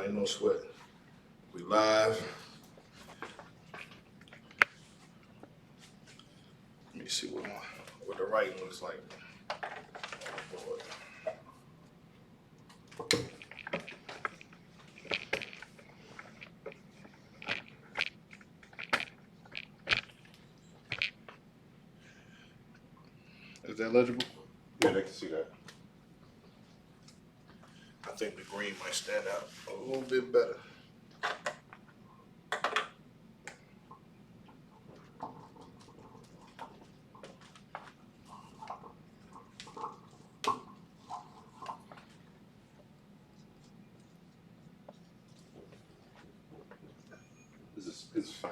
Alright, no sweat. We live. Let me see what the writing looks like. Is that legible? Yeah, they can see that. I think the green might stand out a little bit better. It's fine.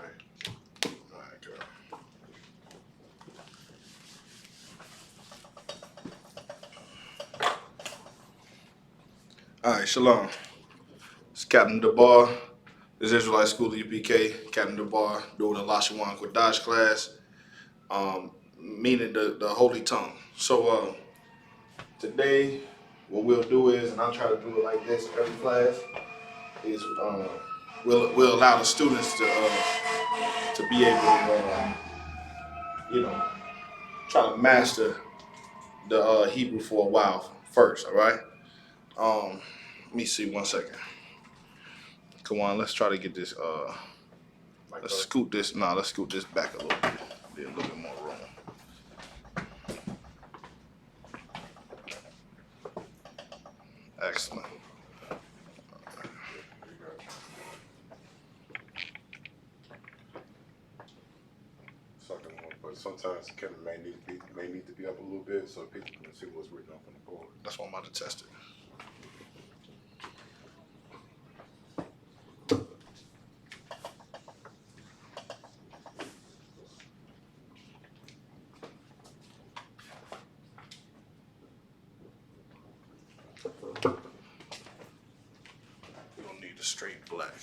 All right, girl. All right, shalom. It's Captain DeBar. This is Israelite School of UPK. Captain DeBar doing the Lashawan Kodash class, meaning the Holy Tongue. So today, what we'll do is, and I'll try to do it like this every class, is we'll allow the students to be able to try to master the Hebrew for a while first. All right. Let me see 1 second. Come on, let's try to get this. Let's scoot this. No, let's scoot this back a little bit. Be a little bit more room. Excellent. But sometimes the camera may need to be up a little bit so people can see what's written up on the board. That's why I'm about to test it. We don't need a straight black.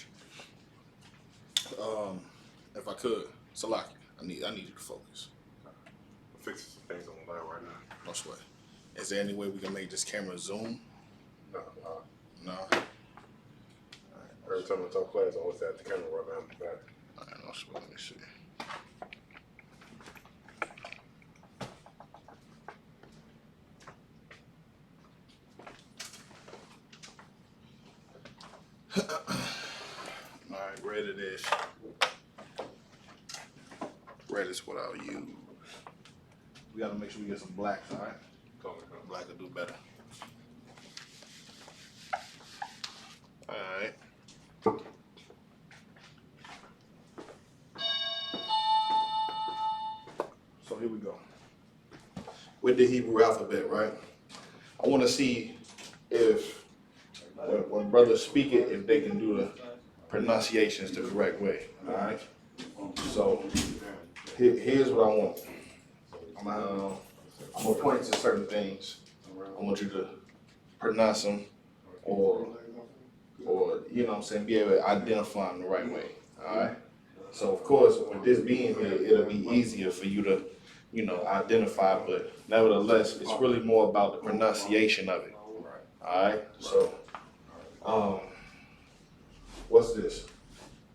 If I could, Salaki, I need you to focus. I'm fixing some things on the line right now. No sweat. Is there any way we can make this camera zoom? No. No. Every time I talk class, I always have the camera right behind the back. All right, no sweat. Let me see. All right, red it is. Red is what I'll use. We gotta make sure we get some blacks, all right? Black will do better. All right. So here we go. With the Hebrew alphabet, right? I want to see if when brothers speak it, if they can do the pronunciations the correct way. All right. So here's what I want. I'm gonna point to certain things. I want you to pronounce them, or you know what I'm saying, be able to identify them the right way. All right. So of course, with this being here, it'll be easier for you to, identify. But nevertheless, it's really more about the pronunciation of it. All right. So, what's this?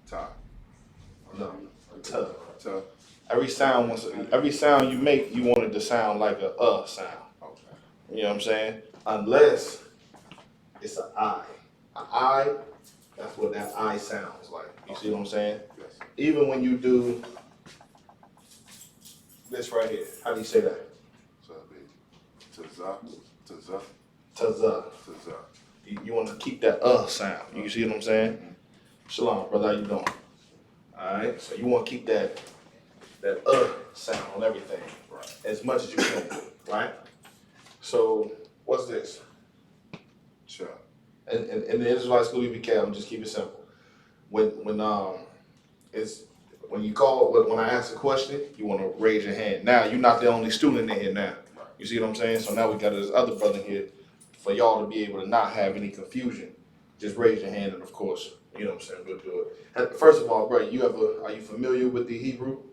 Ta. No. Ta. Every sound you make, you want it to sound like a sound. Okay. You know what I'm saying? Unless it's an I. An I, that's what that I sounds like. You see what I'm saying? Yes. Even when you do this right here, how do you say that? So it'd be Tazah. Tazah. You want to keep that sound. You see what I'm saying? Shalom, brother. How you doing? All right. So you want to keep that sound on everything, right? As much as you can, right? So what's this? Cha. In the Israelite School of UPK, I'm just keep it simple. When I ask a question, you want to raise your hand. Now you're not the only student in here now. You see what I'm saying? So now we got this other brother here for y'all to be able to not have any confusion. Just raise your hand, and of course, you know what I'm saying, we'll do it. First of all, bro, are you familiar with the Hebrew?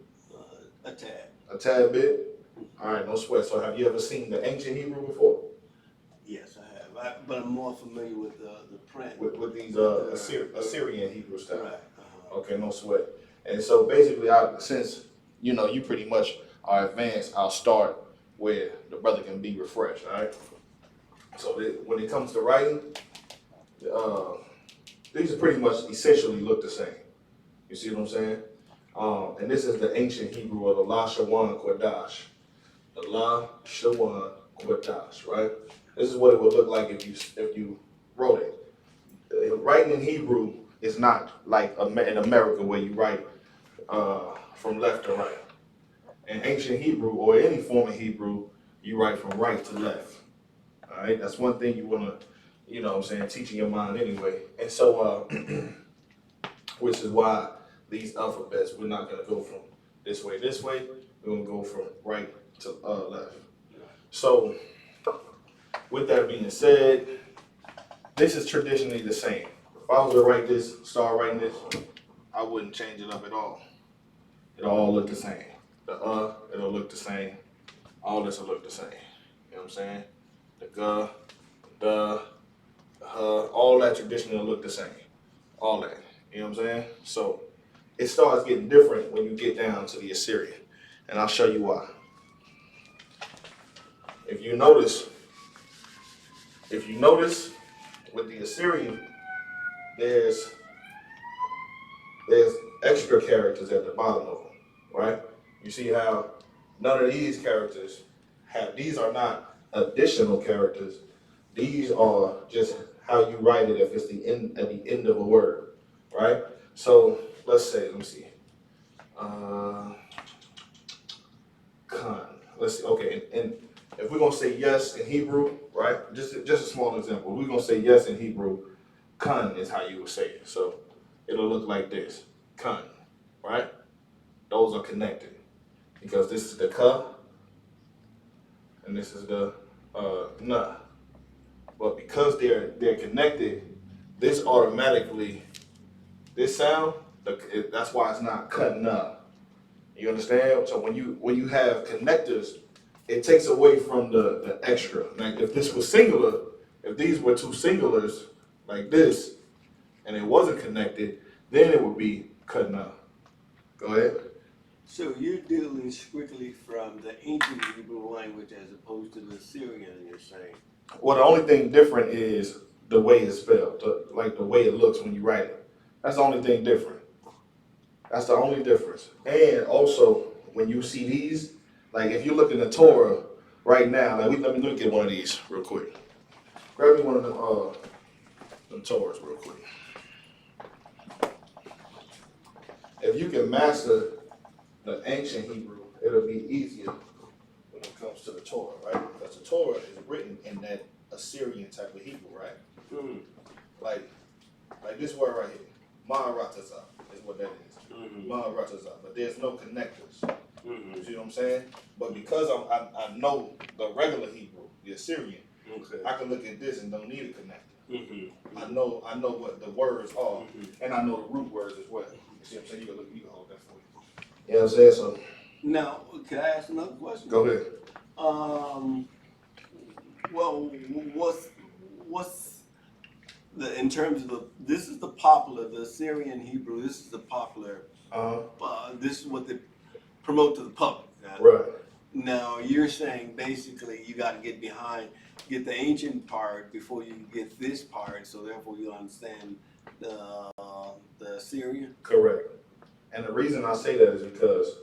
A tad. A tad bit? All right, no sweat. So have you ever seen the ancient Hebrew before? Yes, I have. I but I'm more familiar with the print. With these Assyrian Hebrew stuff. Right. Okay, no sweat. And so basically, since you know you pretty much are advanced, I'll start where the brother can be refreshed. All right. So when it comes to writing, these are pretty much essentially look the same. You see what I'm saying? And this is the ancient Hebrew of the La Shawan Kodash. The La Shawan Kodash, right? This is what it would look like if you wrote it. Writing in Hebrew is not like in America where you write from left to right. In ancient Hebrew or any form of Hebrew, you write from right to left. All right, that's one thing you want to, you know what I'm saying, teach in your mind anyway. And so, which is why these alphabets, we're not going to go from this way, we're going to go from right to left. So, with that being said, this is traditionally the same. If I was to start writing this, I wouldn't change it up at all. It'll all look the same. The it'll look the same. All this will look the same. You know what I'm saying? The the all that traditionally will look the same. All that. You know what I'm saying? So it starts getting different when you get down to the Assyrian. And I'll show you why. If you notice with the Assyrian, there's extra characters at the bottom of them, right? You see how none of these characters these are not additional characters. These are just how you write it if it's at the end of a word, right? So let me see. Khan. Let's see. Okay, and if we're gonna say yes in Hebrew, right? Just a small example. We're gonna say yes in Hebrew. Khan is how you would say it. So it'll look like this. Khan, right? Those are connected because this is the ka and this is the na. But because they're connected, this automatically, this sound, that's why it's not cutting up. You understand? So when you have connectors, it takes away from the extra. Like if this was singular, if these were two singulars like this, and it wasn't connected, then it would be cutting up. Go ahead. So you're dealing strictly from the ancient Hebrew language as opposed to the Syrian, you're saying? Well, the only thing different is the way it's spelled, like the way it looks when you write it. That's the only thing different. That's the only difference. And also, when you see these, like if you look in the Torah right now, like let me get one of these real quick. Grab me one of them Torahs real quick. If you can master the ancient Hebrew, it'll be easier when it comes to the Torah, right? Because the Torah is written in that Assyrian type of Hebrew, right? Mm-hmm. Like this word right here, Ma'aratazah is what that is. Mm-hmm. Ma'aratazah, but there's no connectors. Mm-hmm. You see what I'm saying? But because I know the regular Hebrew, the Assyrian, Okay. I can look at this and don't need a connector. Mm-hmm. I know what the words are, and I know the root words as well. You see what I'm saying? You can hold that for me. You know what I'm saying? So Now, can I ask another question? go ahead. Well, what's in terms of this is the popular, the Assyrian Hebrew, this is the popular, this is what they promote to the public. Right. Now, you're saying basically you got to get the ancient part before you get this part, so therefore you'll understand the Assyrian? Correct. And the reason I say that is because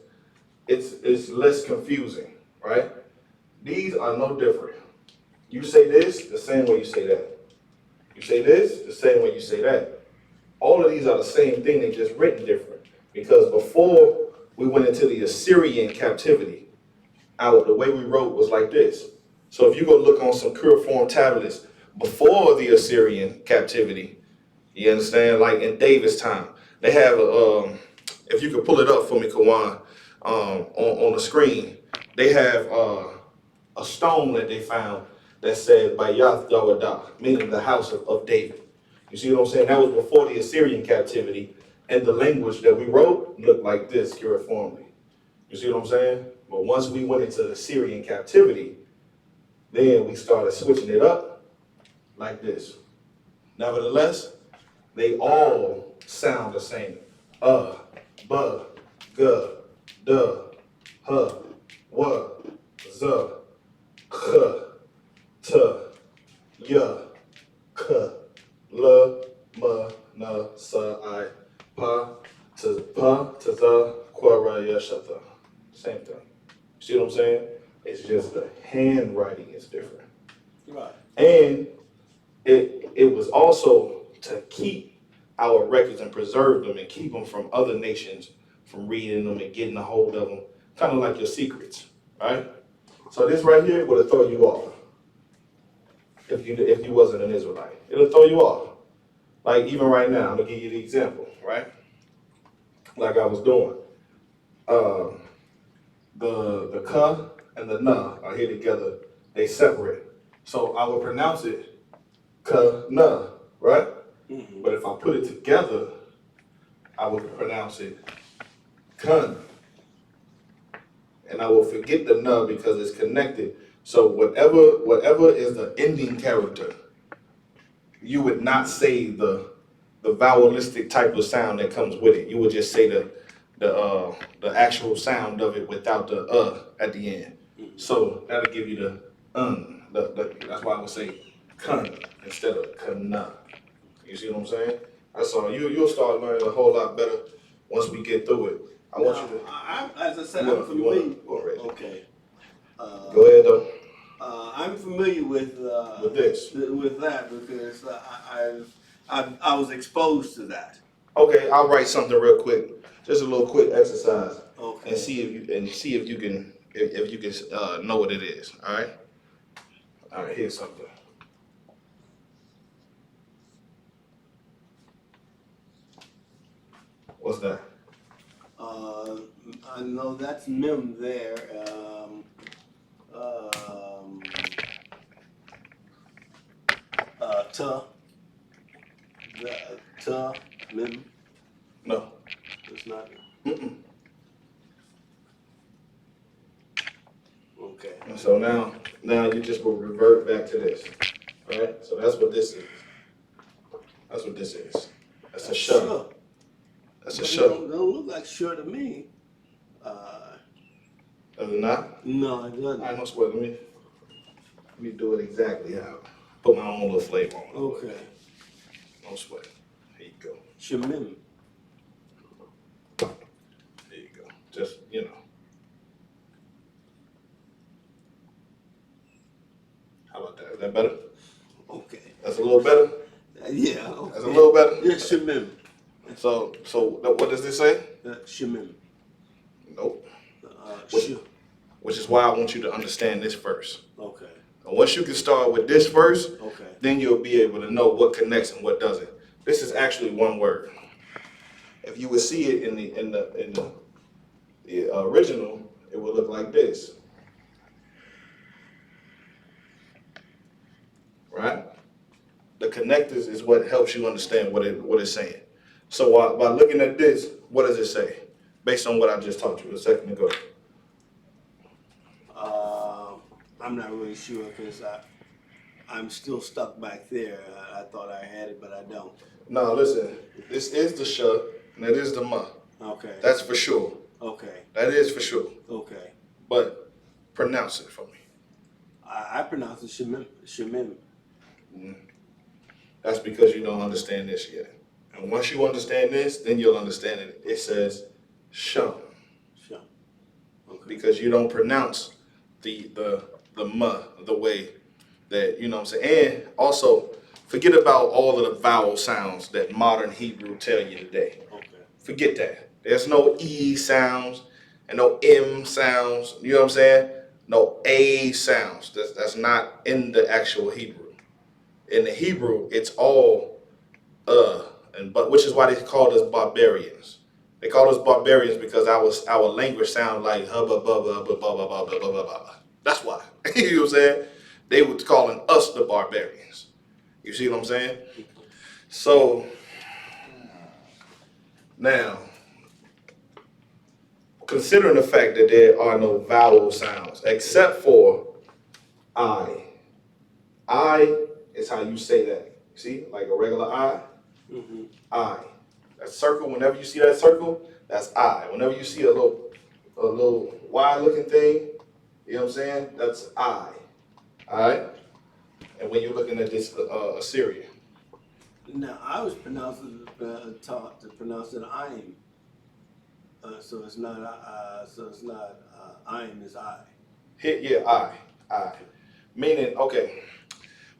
it's less confusing, right? These are no different. You say this the same way you say that. You say this the same way you say that. All of these are the same thing, they just written different. Because before we went into the Assyrian captivity, the way we wrote was like this. So if you go look on some cuneiform tablets before the Assyrian captivity, you understand, like in David's time, they have if you could pull it up for me, Kawan, on the screen, they have a stone that they found that said Bayath Dawadah, meaning the house of David. You see what I'm saying? That was before the Assyrian captivity, and the language that we wrote looked like this cuneiformly. You see what I'm saying? But once we went into the Assyrian captivity, then we started switching it up like this. Nevertheless, they all sound the same. B, g, d, h, w, z, k, t, y, k, l, m, n, s, I, p, t, z, qua, ra, ya, sha, tha. Same thing. See what I'm saying? It's just the handwriting is different. Right. And it was also to keep our records and preserve them and keep them from other nations from reading them and getting a hold of them, kind of like your secrets, right? So this right here would have thrown you off if you wasn't an Israelite. It'll throw you off. Like even right now, I'm gonna give you the example, right? Like I was doing. The ka and the na are here together. They separate. So I would pronounce it ka na, right? Mm-hmm. But if I put it together, I would pronounce it kun. And I will forget the na because it's connected. So whatever is the ending character, you would not say the vowelistic type of sound that comes with it. You would just say the actual sound of it without the at the end. So that'll give you the that's why I would say kun instead of kana. You see what I'm saying? That's all. You'll start learning a whole lot better once we get through it. I want you to. As I said, You I'm familiar. go ahead. Okay. Go ahead though. I'm familiar with this. with that because I was exposed to that. Okay, I'll write something real quick. Just a little quick exercise. Okay. And see if you can know what it is. All right. All right. Here's something. What's that? I know that's mem there. Ta. Ta mem. No. It's not. Mm-mm. Okay. And so now you just will revert back to this. All right. So that's what this is. That's what this is. That's a shut. Sure. That's a But shut. Don't look like sure to me. Does it not? No, it doesn't. All right, no sweat. Let me do it exactly how. Put my own little flavor on it. Okay. No sweat. Here you go. Shemim. There you go. Just, How about that? Is that better? Okay. That's a little better? Yeah. Okay. That's a little better? Yeah, shemim. So what does this say? Shemim. Nope. Sh. Which is why I want you to understand this first. Okay. And once you can start with this first, Okay. then you'll be able to know what connects and what doesn't. This is actually one word. If you would see it in the original, it would look like this. Right? The connectors is what helps you understand what it's saying. So by looking at this, what does it say? Based on what I just taught you a second ago. I'm not really sure because I'm still stuck back there. I thought I had it, but I don't. No, listen. This is the sh, and that is the ma. Okay. That's for sure. Okay. That is for sure. Okay. But pronounce it for me. I pronounce it shemim. Shemim. That's because you don't understand this yet. And once you understand this, then you'll understand it. It says shum. Shum. Okay. Because you don't pronounce the ma the way that, you know what I'm saying? And also, forget about all of the vowel sounds that modern Hebrew tell you today. Okay. Forget that. There's no E sounds and no M sounds. You know what I'm saying? No A sounds. That's not in the actual Hebrew. In the Hebrew, it's all but which is why they called us barbarians. They called us barbarians because our language sounded like hubba bubba bubba bubba bubba bubba. That's why. You know what I'm saying? They were calling us the barbarians. You see what I'm saying? So now, considering the fact that there are no vowel sounds except for I is how you say that. See, like a regular I, I. That circle, whenever you see that circle, that's I. Whenever you see a little Y looking thing, you know what I'm saying? That's I. Alright? And when you're looking at this Assyrian. Now, I was taught to pronounce it Ayin. So it's not Ayin is I. Yeah, I. Meaning, okay,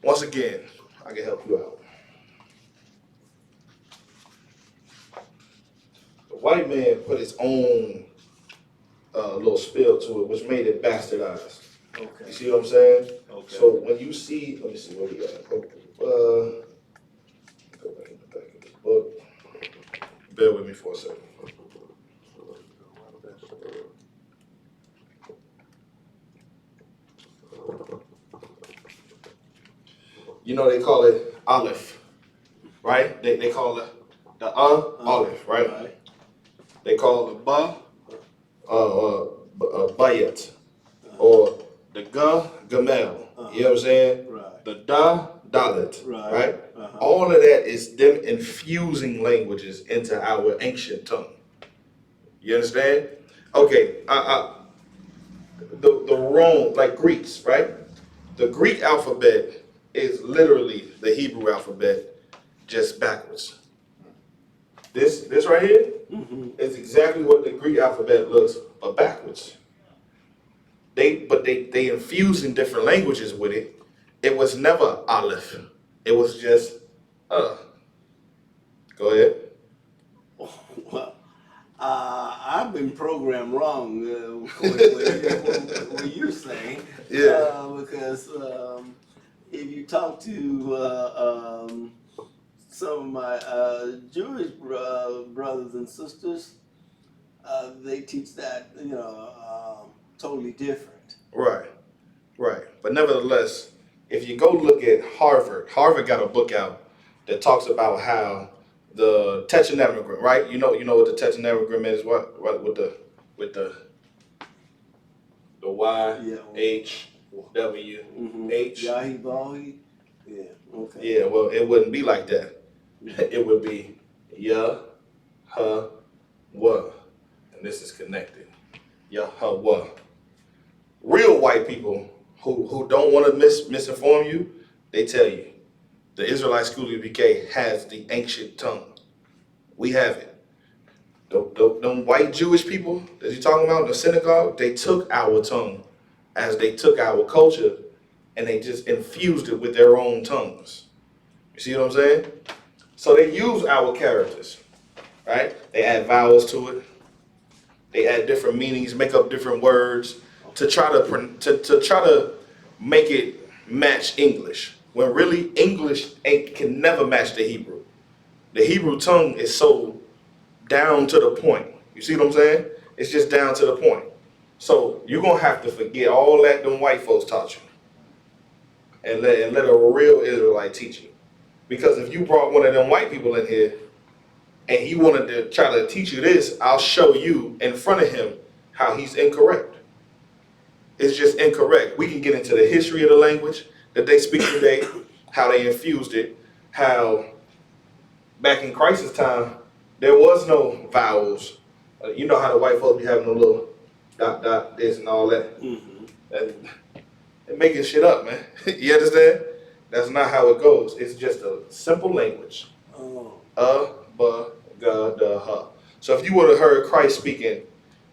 once again, I can help you out. The white man put his own little spell to it, which made it bastardized. Okay. You see what I'm saying? Okay. So when you see, let me see what we got. Go back in the back of this book. Bear with me for a second. You know they call it Aleph, right? They call it the Aleph, right? They call the Ba Bayat, or the Ga Gamel. You know what I'm saying? Right. The Da Dalit, right? Uh-huh. All of that is them infusing languages into our ancient tongue. You understand? Okay, the Rome, like Greeks, right? The Greek alphabet is literally the Hebrew alphabet, just backwards. This right here is exactly what the Greek alphabet looks, but backwards. They infused in different languages with it. It was never Aleph. It was just Go ahead. Well, I've been programmed wrong. What you're saying? Yeah. Because if you talk to some of my Jewish brothers and sisters, they teach that totally different. Right. But nevertheless, if you go look at Harvard got a book out that talks about how the tetragrammaton, right? You know what the tetragrammaton is? What with the Y, Yeah. H, W, H. Yahi Bahi. Yeah. Okay. Yeah. Well, it wouldn't be like that. It would be Yah, Ha, Wa, and this is connected. Yah, Ha, Wa. Real white people who don't want to misinform you, they tell you the Israelite School of BK has the ancient tongue. We have it. Them white Jewish people that you're talking about in the synagogue, they took our tongue as they took our culture and they just infused it with their own tongues. You see what I'm saying? So they use our characters, right? They add vowels to it. They add different meanings, make up different words to try to make it match English. When really English can never match the Hebrew. The Hebrew tongue is so down to the point. You see what I'm saying? It's just down to the point. So you're gonna have to forget all that them white folks taught you, and let a real Israelite teach you. Because if you brought one of them white people in here and he wanted to try to teach you this, I'll show you in front of him how he's incorrect. It's just incorrect. We can get into the history of the language that they speak today, how they infused it, how back in Christ's time, there was no vowels. You know how the white folks be having a little dot, this and all that. They're making shit up, man. You understand? That's not how it goes. It's just a simple language. Ba, ga, da, ha. So if you would have heard Christ speaking,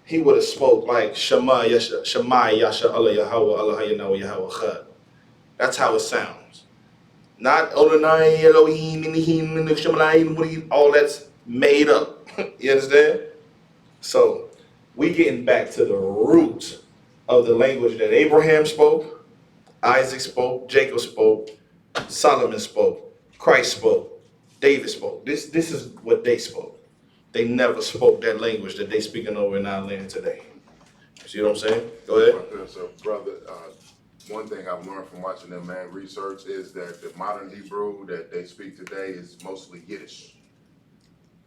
he would have spoke like Shema Yasha Allah Yahweh Allah Yahweh Yahweh Chad. That's how it sounds. Not Olonai Elohim, all that's made up. You understand? So we getting back to the roots of the language that Abraham spoke, Isaac spoke, Jacob spoke, Solomon spoke, Christ spoke, David spoke. This is what they spoke. They never spoke that language that they speaking over in our land today. See what I'm saying? Go ahead. So, brother, one thing I've learned from watching them, man, research is that the modern Hebrew that they speak today is mostly Yiddish.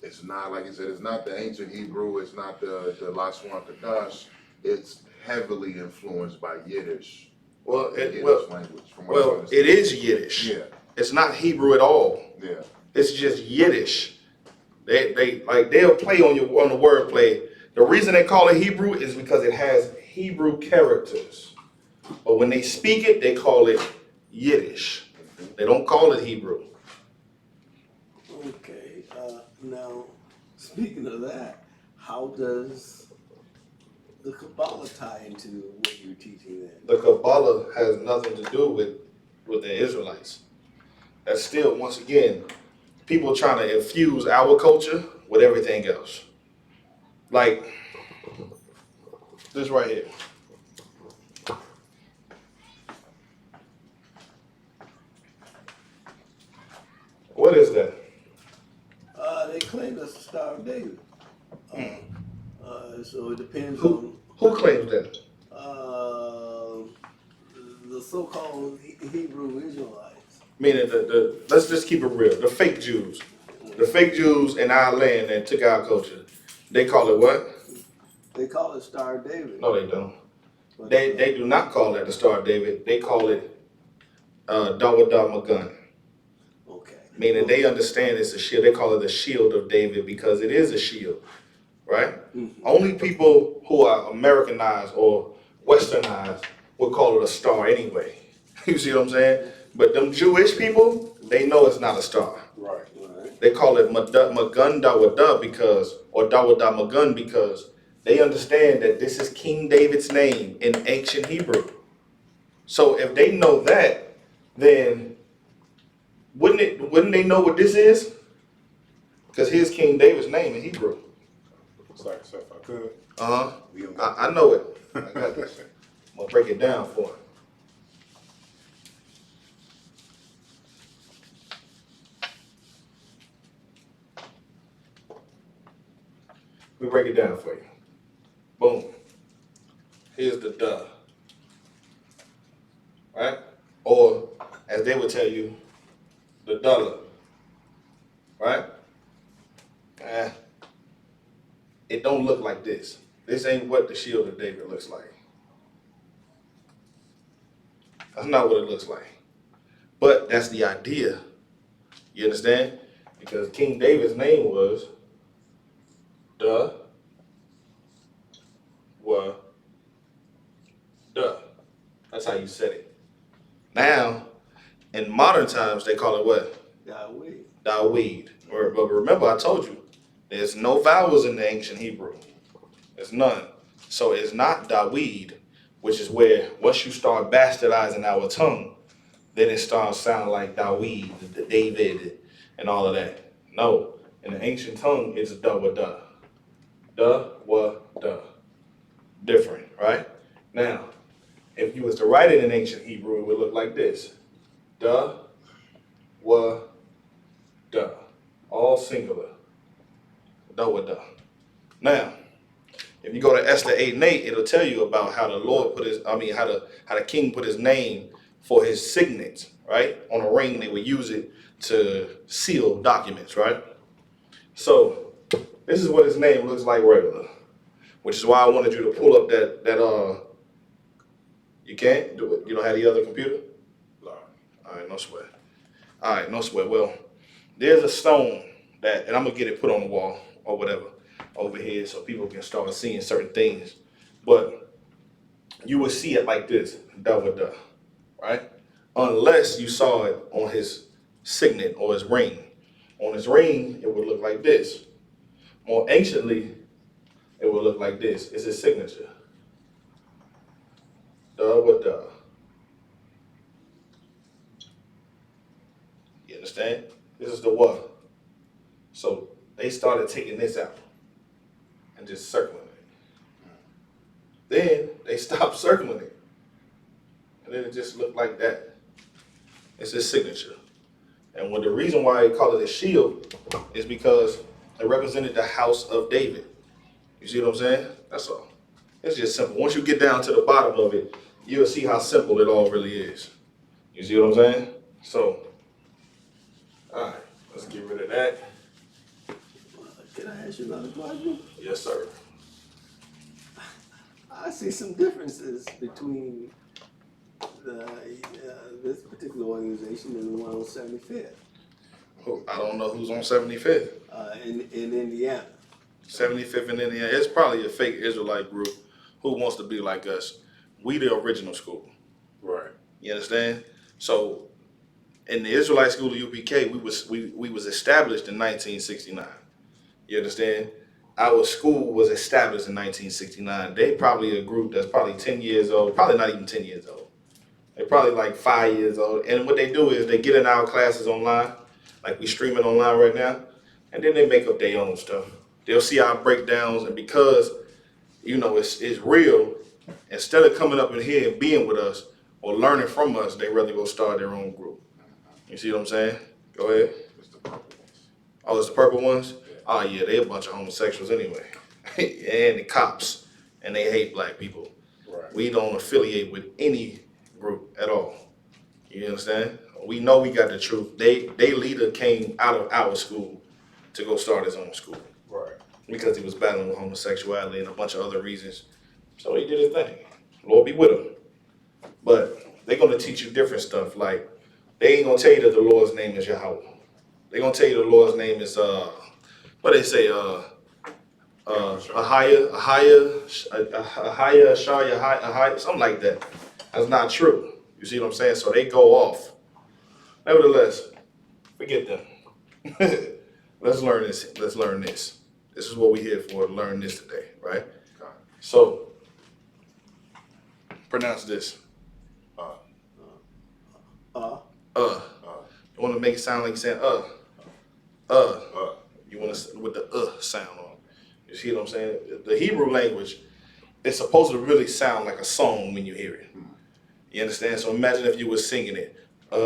It's not, like I said, it's not the ancient Hebrew, it's not the Lashon Kadash. It's heavily influenced by Yiddish. Well, Yiddish language, from what I well, understand. it is Yiddish. Yeah. It's not Hebrew at all. Yeah. It's just Yiddish. They'll play on the word play. The reason they call it Hebrew is because it has Hebrew characters. But when they speak it, they call it Yiddish. They don't call it Hebrew. Okay. Now, speaking of that, how does the Kabbalah tie into what you're teaching then? The Kabbalah has nothing to do with the Israelites. That's still, once again, people trying to infuse our culture with everything else. Like this right here. What is that? They claim that's the Star of David. So it depends Who claims that? on the so-called Hebrew Israelites. Meaning let's just keep it real. The fake Jews. The fake Jews in our land that took our culture. They call it what? They call it Star of David. No, they don't. But, They do not call that the Star of David. They call it Dawada Magun. Okay. Meaning they understand it's a shield. They call it the shield of David because it is a shield, right? Mm-hmm. Only people who are Americanized or Westernized would call it a star anyway. You see what I'm saying? But them Jewish people, they know it's not a star. Right. Right. They call it Magun Dawada because, or Dawada Magun because they understand that this is King David's name in ancient Hebrew. So if they know that, then wouldn't they know what this is? Because here's King David's name in Hebrew. So if I could. Uh-huh. We don't got I know it. I got this. I'm gonna break it down for him. We break it down for you. Boom. Here's the duh. Right? Or as they would tell you, the dollar. Right? It don't look like this. This ain't what the shield of David looks like. That's not what it looks like. But that's the idea. You understand? Because King David's name was Duh. That's how you said it. Now, in modern times, they call it what? Yahweh. Dawid. But remember, I told you, there's no vowels in the ancient Hebrew. There's none. So it's not Dawid, which is where once you start bastardizing our tongue, then it starts sounding like Dawid, David, and all of that. No, in the ancient tongue, it's da-wa-da. Da-wa-da. Different, right? Now, if you was to write it in ancient Hebrew, it would look like this. Da-wa-da. All singular. Da-wa-da. Now, if you go to Esther 8:8, it'll tell you about how the Lord how the king put his name for his signet, right? On a ring, they would use it to seal documents, right? So this is what his name looks like regular, which is why I wanted you to pull up that you can't do it. You don't have the other computer? All right, no sweat. All right, no sweat. Well, there's a stone and I'm gonna get it put on the wall or whatever over here so people can start seeing certain things. But you will see it like this, da-wa-da, right? Unless you saw it on his signet or his ring. On his ring, it would look like this. More anciently, it would look like this. It's his signature. Da-wa-da. You understand? This is the what. So they started taking this out and just circling it. Then they stopped circling it. And then it just looked like that. It's his signature. And the reason why they call it a shield is because it represented the house of David. You see what I'm saying? That's all. It's just simple. Once you get down to the bottom of it, you'll see how simple it all really is. You see what I'm saying? So, all right, let's get rid of that. Can I ask you another question? Yes, sir. I see some differences between this particular organization is the one on 75th I don't know who's on 75th. in Indiana. 75th in Indiana. It's probably a fake Israelite group who wants to be like us. We the original school. Right. You understand? So in the Israelite school of UPK, we was established in 1969. You understand? Our school was established in 1969. They probably a group that's probably 10 years old, probably not even 10 years old. They're probably like 5 years old. And what they do is they get in our classes online, like we streaming online right now, and then they make up their own stuff. They'll see our breakdowns, and because, you know, it's real, instead of coming up in here and being with us or learning from us, they rather go start their own group. You see what I'm saying? Go ahead. It's the purple ones. Oh, it's the purple ones? Oh, yeah, they a bunch of homosexuals anyway. And the cops. And they hate black people. Right. We don't affiliate with any group at all. You understand? We know we got the truth. They leader came out of our school to go start his own school. Right. Because he was battling with homosexuality and a bunch of other reasons. So he did his thing. Lord be with him. But they're going to teach you different stuff. Like, they ain't going to tell you that the Lord's name is Yahweh. They're going to tell you the Lord's name is, what they say, Ahaya, something like that. That's not true. You see what I'm saying? So they go off. Nevertheless, forget them. Let's learn this. Let's learn this. This is what we're here for, to learn this today, right? So, pronounce this. You want to make it sound like you're saying You want to with the sound on. You see what I'm saying? The Hebrew language, it's supposed to really sound like a song when you hear it. You understand? So imagine if you were singing it. You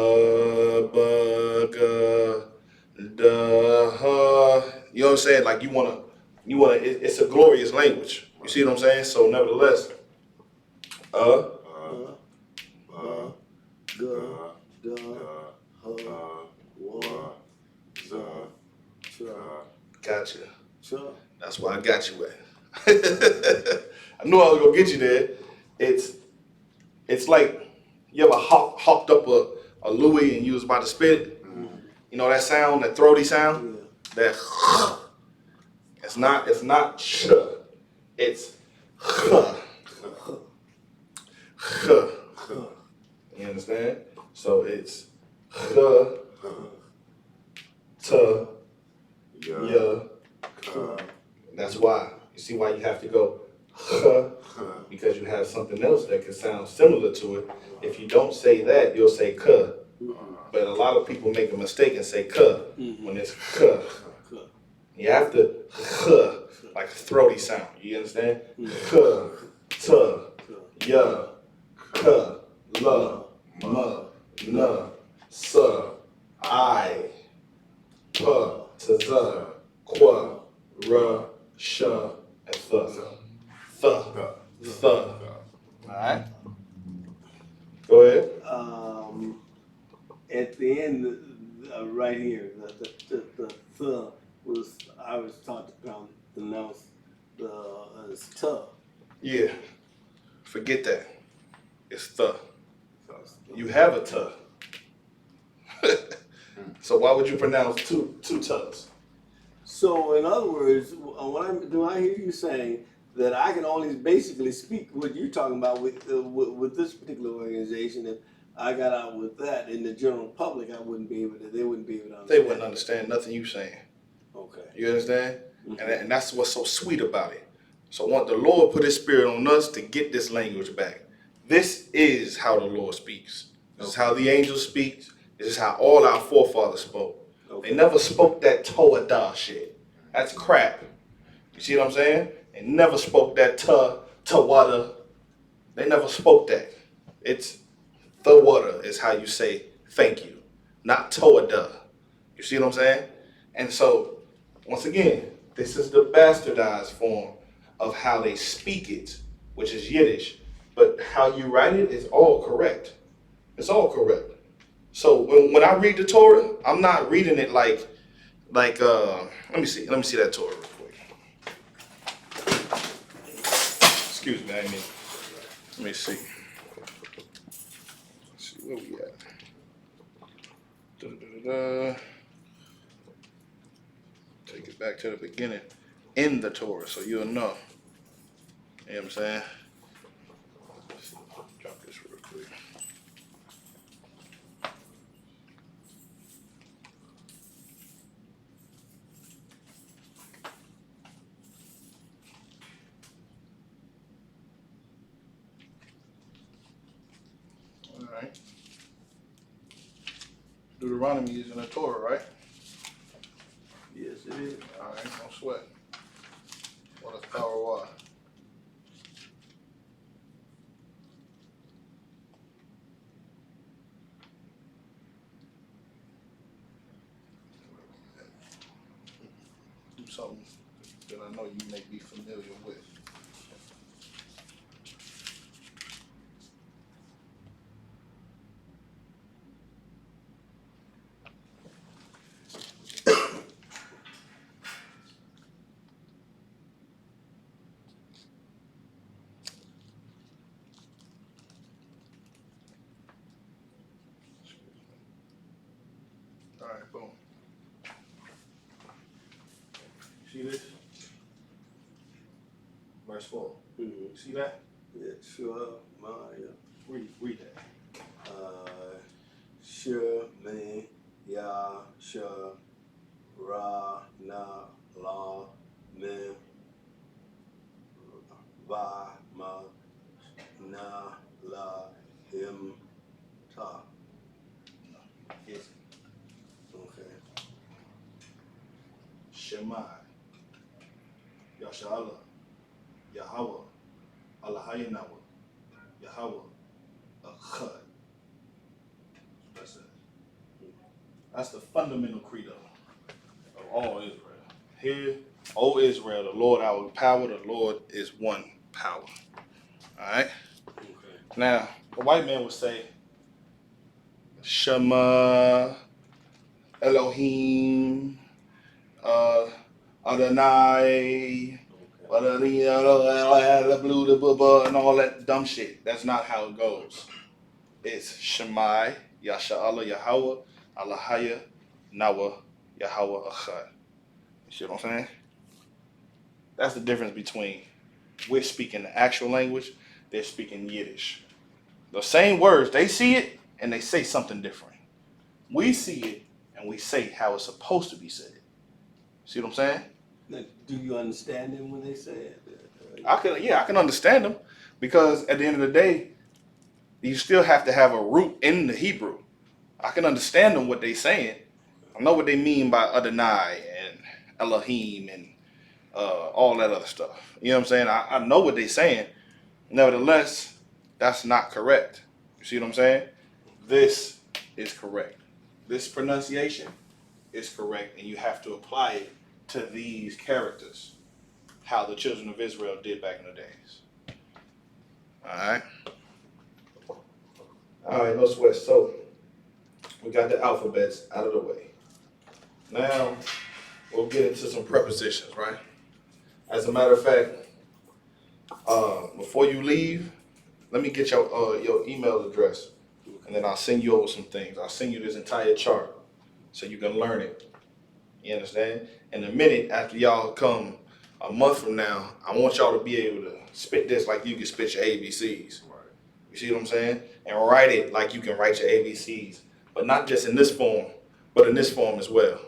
know what I'm saying? Like you wanna. It's a glorious language. You see what I'm saying? So nevertheless, Gotcha. Sure. That's why I got you at. I knew I was gonna get you there. It's like you ever hawked up a Louis and you was about to spit it. You know that sound, that throaty sound? Yeah. That it's not sh. It's h. You understand? So it's h, t, yeah. That's why. You see why you have to go h, because you have something else that can sound similar to it. If you don't say that, you'll say k. But a lot of people make a mistake and say k when it's k. You have to h, like a throaty sound. You understand? H, t, yeah, k, l, m, n, s, I, p, t, z, qu, r, sh, and th. Th. Alright? Go ahead. At the end, right here, the was, I was taught to pronounce as tuh. Yeah. Forget that. It's th. You have a tuh. So why would you pronounce two tuhs? So in other words, do I hear you saying that I can only basically speak what you're talking about with this particular organization? If I got out with that in the general public, they wouldn't be able to understand. They wouldn't understand nothing you saying. Okay. You understand? Mm-hmm. And that's what's so sweet about it. So the Lord put his spirit on us to get this language back. This is how the Lord speaks. This is how the angels speak. This is how all our forefathers spoke. Okay. They never spoke that Toadah shit. That's crap. You see what I'm saying? They never spoke that Tawada. They never spoke that. It's the water is how you say thank you, not Toadah. You see what I'm saying? And so, once again, this is the bastardized form of how they speak it, which is Yiddish. But how you write it is all correct. It's all correct. So when I read the Torah, I'm not reading it like let me see that Torah real quick. Excuse me, let me see. Where we at? Da-da-da-da-da. Take it back to the beginning in the Torah so you'll know. You know what I'm saying? Let's drop this real quick. All right. Deuteronomy is in the Torah, right? Yes, it is. All right, don't sweat. What is power Y? Do something that I know you may be familiar with. All right, boom. See this? Verse 4. Mm-hmm. See that? Yeah, sure, Maya. Read that. Sure, man, ya, sure, ra, na, la, men, va, ma, na, la, him, ta. Yes. Okay. Shema. Yashala. Yahweh. Allahayanawa. Yahweh. Achad. That's it. That's the fundamental credo of all Israel. Hear, O Israel, the Lord our power, the Lord is one power. Alright? Okay. Now, the white man would say, Shema, Elohim, Adonai, and all that dumb shit. That's not how it goes. It's Shemai, Yasha'Allah, Yahweh, Allahaya, Nawa, Yahweh, Achad. You see what I'm saying? That's the difference between we're speaking the actual language, they're speaking Yiddish. The same words, they see it and they say something different. We see it and we say how it's supposed to be said. See what I'm saying? Now, do you understand them when they say it? I can understand them because at the end of the day, you still have to have a root in the Hebrew. I can understand them what they're saying. I know what they mean by Adonai and Elohim and all that other stuff. You know what I'm saying? I know what they're saying. Nevertheless, that's not correct. You see what I'm saying? This is correct. This pronunciation is correct, and you have to apply it to these characters, how the children of Israel did back in the days. All right, no sweat. So we got the alphabets out of the way. Now we'll get into some prepositions, right? As a matter of fact, before you leave, let me get your email address, and then I'll send you over some things. I'll send you this entire chart so you can learn it. You understand? In a minute, after y'all come a month from now, I want y'all to be able to spit this like you can spit your ABCs. Right. You see what I'm saying? And write it like you can write your ABCs, but not just in this form, but in this form as well.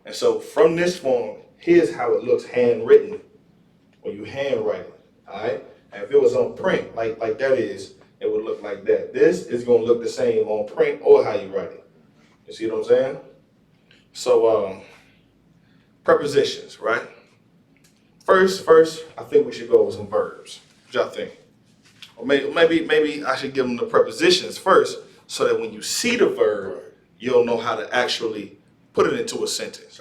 And so from this form, here's how it looks handwritten when you handwrite it. All right? And if it was on print, like that is, it would look like that. This is going to look the same on print or how you write it. You see what I'm saying? So, prepositions, right? First, I think we should go over some verbs. What y'all think? Or maybe I should give them the prepositions first, so that when you see the verb, you'll know how to actually put it into a sentence.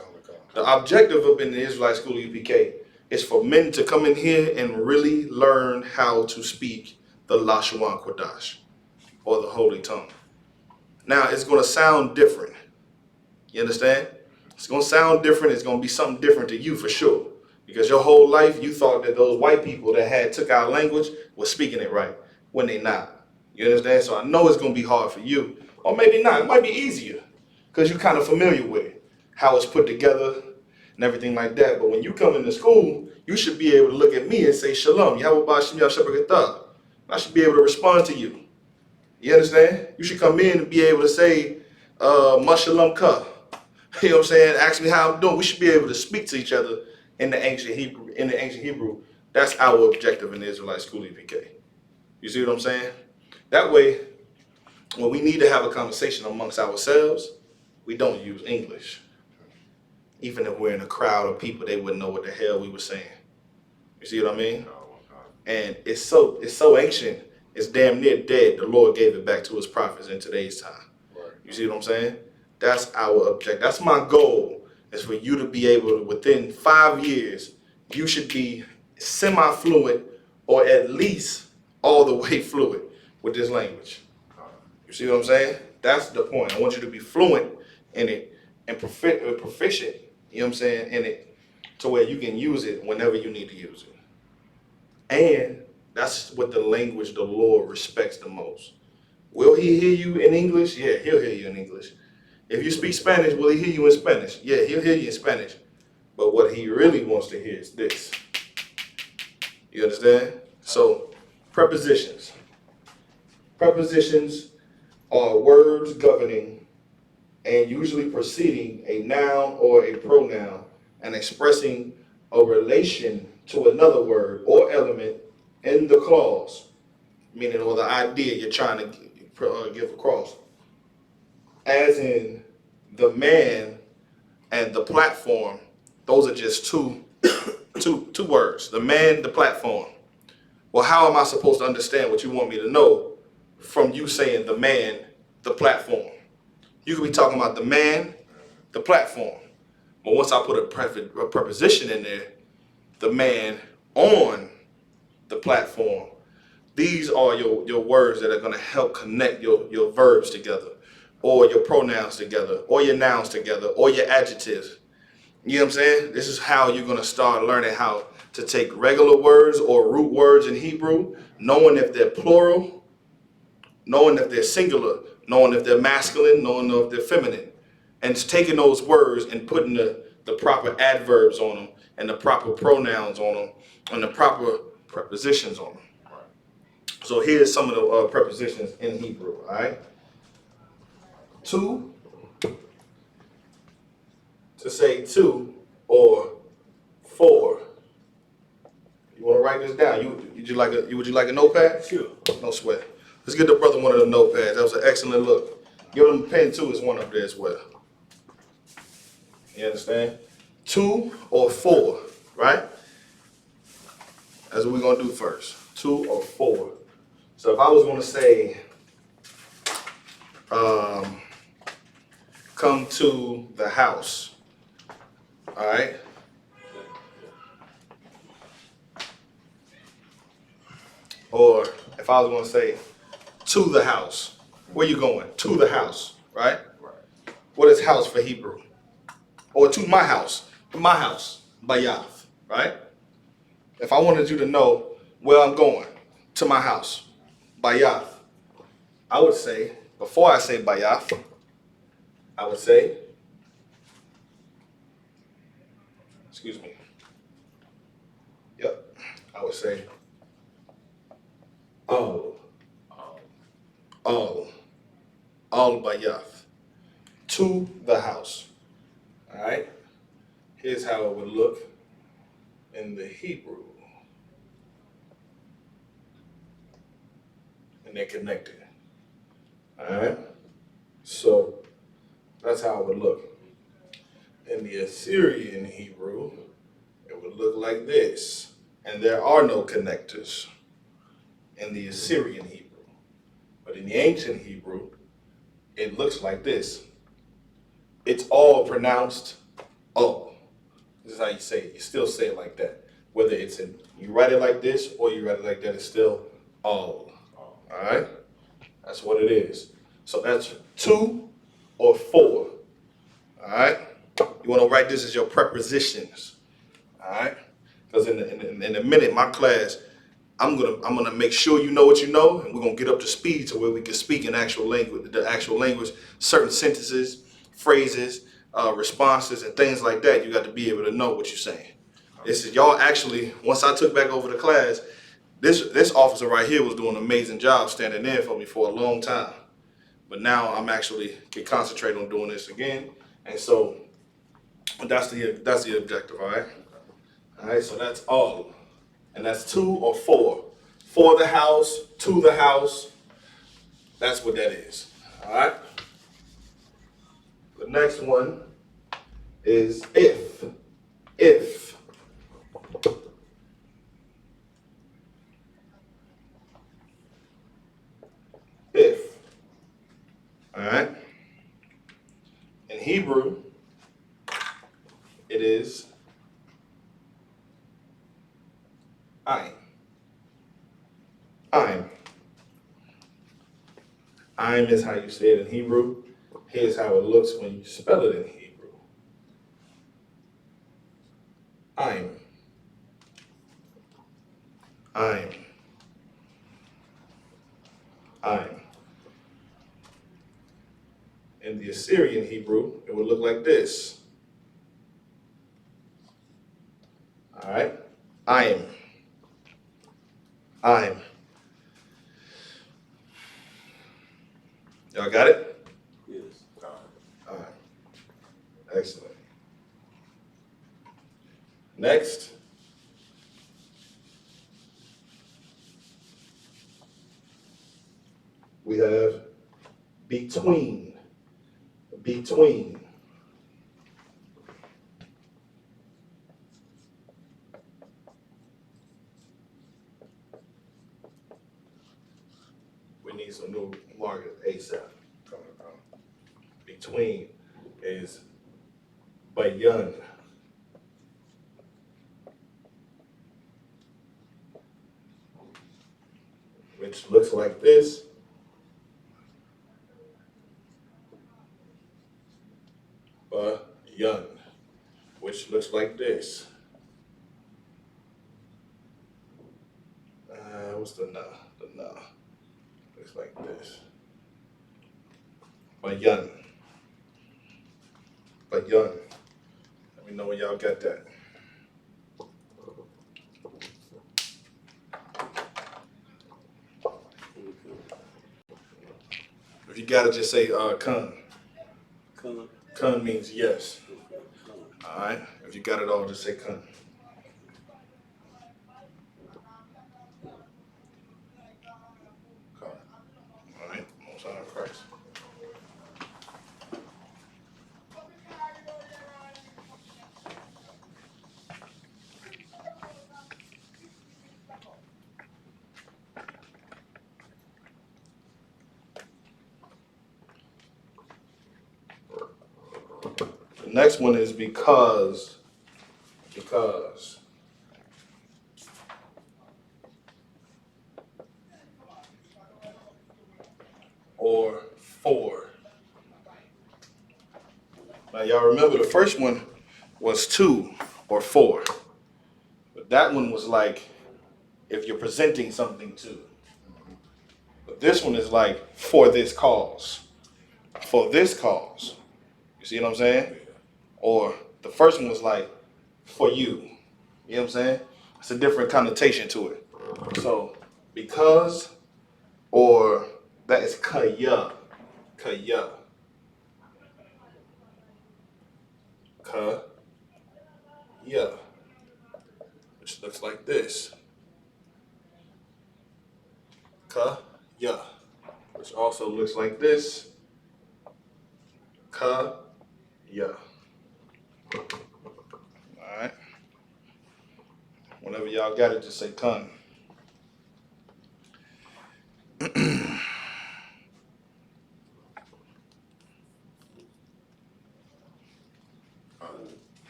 The objective of in the Israelite School of UPK is for men to come in here and really learn how to speak the Lashuan Kodash, or the Holy Tongue. Now, it's going to sound different. You understand? It's going to sound different. It's going to be something different to you for sure. Because your whole life, you thought that those white people that took our language were speaking it right, when they not. You understand? So I know it's gonna be hard for you, or maybe not. It might be easier because you're kind of familiar with it, how it's put together and everything like that. But when you come into school, you should be able to look at me and say Shalom, Yahweh Ba'Shem Yahshua. I should be able to respond to you. You understand? You should come in and be able to say, Mashalom Ka. You know what I'm saying? Ask me how I'm doing. We should be able to speak to each other in the ancient Hebrew. That's our objective in the Israelite school EPK. You see what I'm saying? That way, when we need to have a conversation amongst ourselves, we don't use English. Even if we're in a crowd of people, they wouldn't know what the hell we were saying. You see what I mean? And it's so ancient, it's damn near dead. The Lord gave it back to his prophets in today's time. You see what I'm saying? That's our objective. That's my goal, is for you to be able to, within 5 years, you should be semi-fluent or at least all the way fluent with this language. You see what I'm saying? That's the point. I want you to be fluent in it and proficient, you know what I'm saying, in it, to where you can use it whenever you need to use it. And that's what the language the Lord respects the most. Will he hear you in English? Yeah, he'll hear you in English. If you speak Spanish, will he hear you in Spanish? Yeah, he'll hear you in Spanish. But what he really wants to hear is this. You understand? So, prepositions. Prepositions are words governing and usually preceding a noun or a pronoun and expressing a relation to another word or element in the clause, meaning or the idea you're trying to give across. As in the man and the platform, those are just two words. The man, the platform. Well, how am I supposed to understand what you want me to know from you saying the man, the platform? You could be talking about the man, the platform. But once I put a preposition in there, the man on the platform, these are your words that are going to help connect your verbs together, or your pronouns together, or your nouns together, or your adjectives. You know what I'm saying? This is how you're going to start learning how to take regular words or root words in Hebrew, knowing if they're plural, knowing if they're singular, knowing if they're masculine, knowing if they're feminine, and it's taking those words and putting the proper adverbs on them and the proper pronouns on them and the proper prepositions on them. So here's some of the prepositions in Hebrew, all right? To say to or for. You want to write this down? Would you like a notepad? Sure. No sweat. Let's get the brother one of the notepads. That was an excellent look. Give him a pen too. There's one up there as well. You understand? To or for, right? That's what we're gonna do first. To or for. So if I was gonna say, come to the house, all right? Or if I was gonna say, to the house, where you going? To the house, right? What is house for Hebrew? Or to my house, Bayath, right? If I wanted you to know where I'm going, to my house, Bayath, I would say, before I say Bayath, I would say, excuse me, yep, I would say, all Bayath, to the house, all right? Here's how it would look in the Hebrew. And they're connected. All right? So that's how it would look. In the Assyrian Hebrew, it would look like this. And there are no connectors in the Assyrian Hebrew. But in the ancient Hebrew, it looks like this. It's all pronounced oh. This is how you say it. You still say it like that. Whether it's you write it like this or you write it like that, it's still all. All right? That's what it is. So that's to or for. All right? You want to write this as your prepositions. All right? Because in a minute, my class, I'm gonna make sure you know what you know, and we're gonna get up to speed to where we can speak in actual language, certain sentences, phrases, responses, and things like that. You got to be able to know what you're saying. This is y'all actually. Once I took back over the class, this officer right here was doing an amazing job standing in for me for a long time. But now I'm actually can concentrate on doing this again, and so that's the objective. All right. All right. So that's all, and that's 2 or 4. For the house, to the house. That's what that is. All right. The next one is if. If. If. All right. In Hebrew, it is ein. Ein. Ein is how you say it in Hebrew. Here's how it looks when you spell it in Hebrew. Ein. Ein. Ein. In the Assyrian Hebrew, it would look like this. All right? Ein. Ein. Y'all got it? Yes. All right. Excellent. Next. We have between. Between. We need some new markers ASAP. Between is bayan. Which looks like this. Bayan. Which looks like this. What's the na? The na. Looks like this. Bayan. Bayan. Let me know when y'all got that. If you got it, just say kun. Come. Kun means yes. Come. All right. If you got it all, just say kun. All right. Most High Christ. The next one is because. Because. Or for. Now y'all remember the first one was to or for. But that one was like if you're presenting something to. But this one is like for this cause. For this cause. You see what I'm saying? Or the first one was like for you. You know what I'm saying? It's a different connotation to it. So because or that is kaya. Kaya. Kaya. Which looks like this. Kaya. Which also looks like this. Kaya. Alright. Whenever y'all got it, just say kun.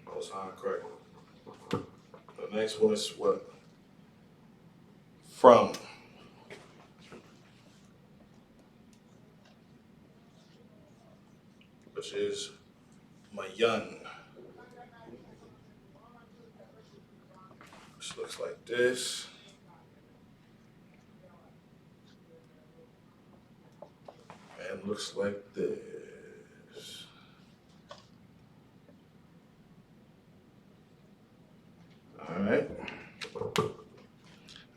Most High correct. The next one is what? From. Which is mayan. Which looks like this. it looks like this. All right.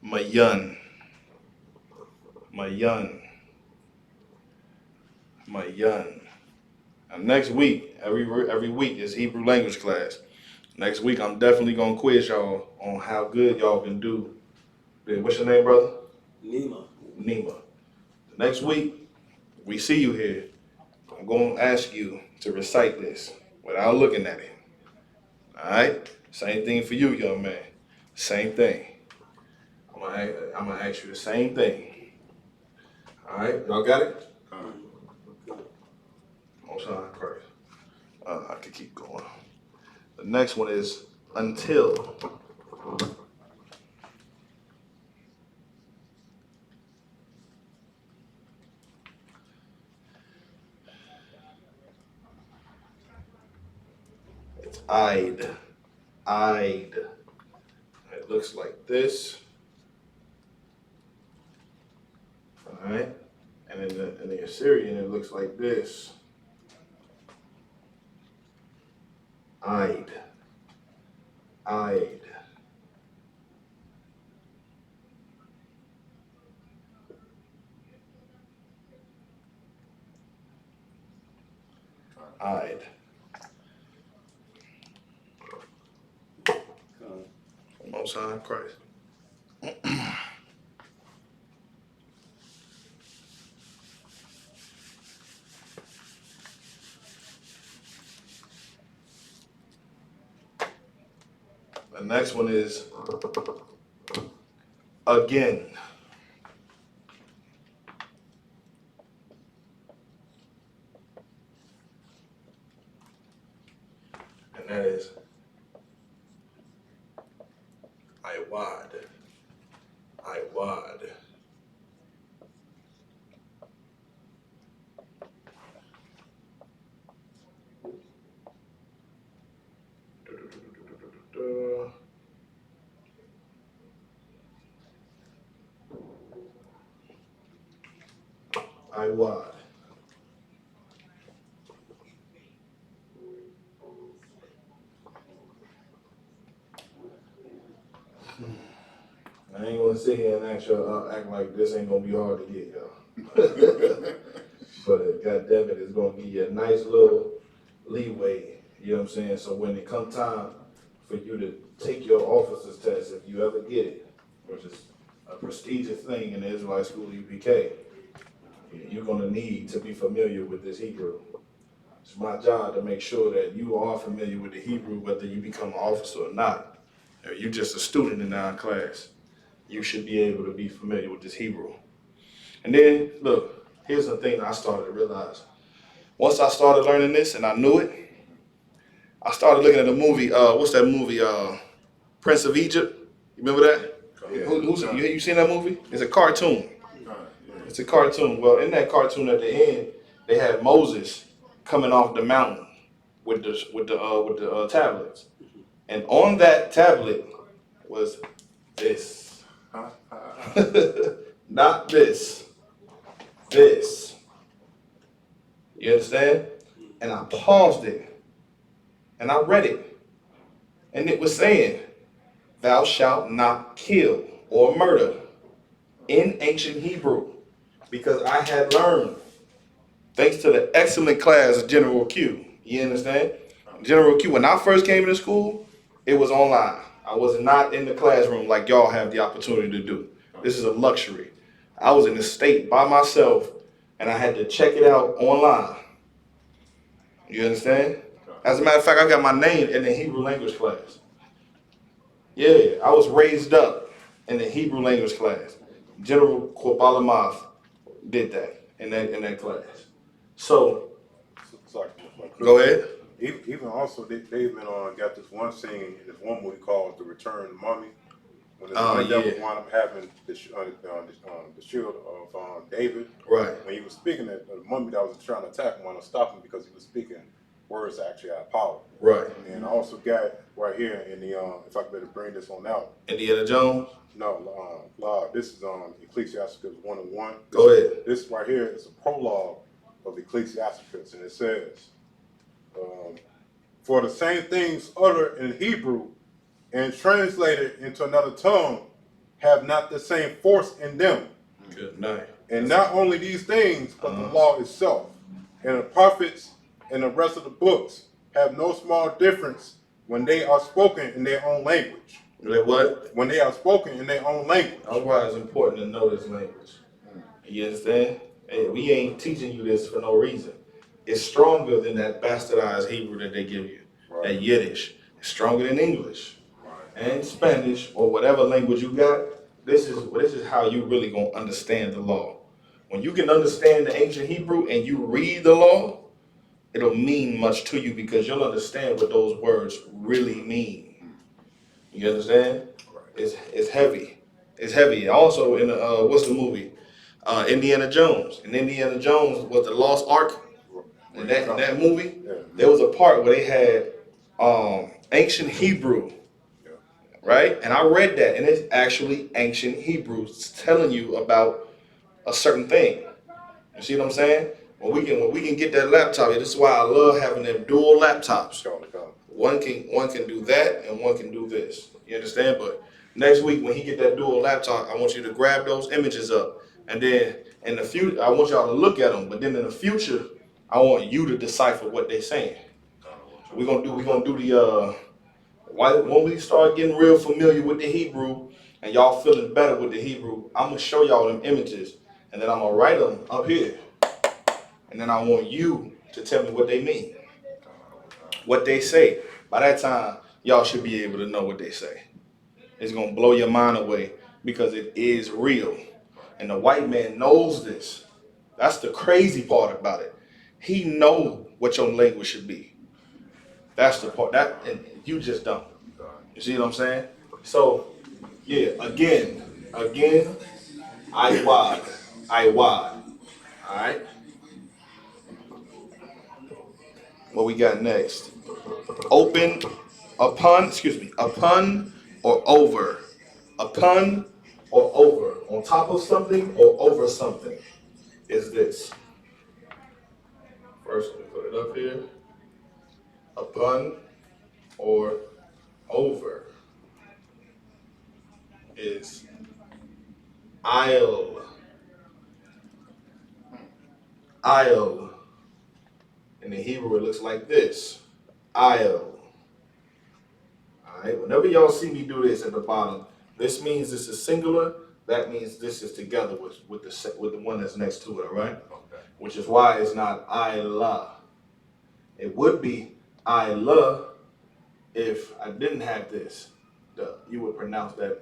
Mayan. Now, next week, every week is Hebrew language class. Next week, I'm definitely gonna quiz y'all on how good y'all can do. What's your name, brother? Nima. Next week, we see you here. I'm gonna ask you to recite this without looking at it. All right? Same thing for you, young man. Same thing. I'm gonna ask you the same thing. All right? Y'all got it? Most High Christ. I could keep going. The next one is until. It's I'd. It looks like this. All right? And in the Assyrian, it looks like this. I'd. Most High Christ. The next one is again. And that is Iwad. Iwad. I ain't gonna sit here and act like this ain't gonna be hard to get, y'all. But goddamn it, it's gonna give you a nice little leeway. You know what I'm saying? So when it come time for you to take your officer's test, if you ever get it, which is a prestigious thing in the Israelite School UPK, you're gonna need to be familiar with this Hebrew. It's my job to make sure that you are familiar with the Hebrew, whether you become an officer or not. Or you're just a student in our class. You should be able to be familiar with this Hebrew. And then, look, here's the thing that I started to realize. Once I started learning this and I knew it, I started looking at a movie, what's that movie, Prince of Egypt? You remember that? Yeah. You seen that movie? It's a cartoon. It's a cartoon. Well, in that cartoon at the end, they had Moses coming off the mountain with the tablets. And on that tablet was this. Not this. This. You understand? And I paused it. And I read it. And it was saying, thou shalt not kill or murder in ancient Hebrew. Because I had learned, thanks to the excellent class of General Q. You understand? General Q, when I first came into school, it was online. I was not in the classroom like y'all have the opportunity to do. This is a luxury. I was in the state by myself, and I had to check it out online. You understand? As a matter of fact, I got my name in the Hebrew language class. Yeah, I was raised up in the Hebrew language class. General Korbalamath did that in that class. So, Sorry, go ahead. Even also, they've been got this one scene in this one movie called The Return of the Mummy. When this one devil wound up having the shield of David. Right. When he was speaking, the mummy that was trying to attack him wanted to stop him because he was speaking words that actually had power. Right. And I also got right here in the, if I could better bring this on out. Indiana Jones? No, this is Ecclesiastes 1:1. Go ahead. This right here is a prologue of Ecclesiasticus, and it says, for the same things uttered in Hebrew and translated into another tongue have not the same force in them. Good night. And not only these things, but the law itself, and the prophets and the rest of the books have no small difference when they are spoken in their own language. What? When they are spoken in their own language. That's why it's important to know this language. You understand? Hey, we ain't teaching you this for no reason. It's stronger than that bastardized Hebrew that they give you. Right. That Yiddish. It's stronger than English and Spanish or whatever language you got. This is how you really gonna understand the law. When you can understand the ancient Hebrew and you read the law, it'll mean much to you because you'll understand what those words really mean. You understand? It's heavy. It's heavy. Also in what's the movie? Indiana Jones. And Indiana Jones was the Lost Ark. In that movie, there was a part where they had ancient Hebrew, right? And I read that, and it's actually ancient Hebrew telling you about a certain thing. You see what I'm saying? When we can get that laptop, this is why I love having them dual laptops. One can do that, and one can do this. You understand? But next week when he get that dual laptop, I want you to grab those images up, and then in the future, I want y'all to look at them. But then in the future, I want you to decipher what they're saying. We're gonna do the when we start getting real familiar with the Hebrew, and y'all feeling better with the Hebrew. I'm gonna show y'all them images, and then I'm gonna write them up here, and then I want you to tell me what they mean, what they say. By that time, y'all should be able to know what they say. It's gonna blow your mind away because it is real. And the white man knows this. That's the crazy part about it. He know what your language should be. That's the part that and you just don't. You see what I'm saying? So yeah, again, I wad. Alright? What we got next? Upon or over. Upon or over. On top of something or over something is this. First, we put it up here. Upon or over is I'll. In the Hebrew, it looks like this. I'll. All right. Whenever y'all see me do this at the bottom, this means this is singular. That means this is together with the one that's next to it. All right. Okay. Which is why it's not I'la. It would be I'la if I didn't have this. You would pronounce that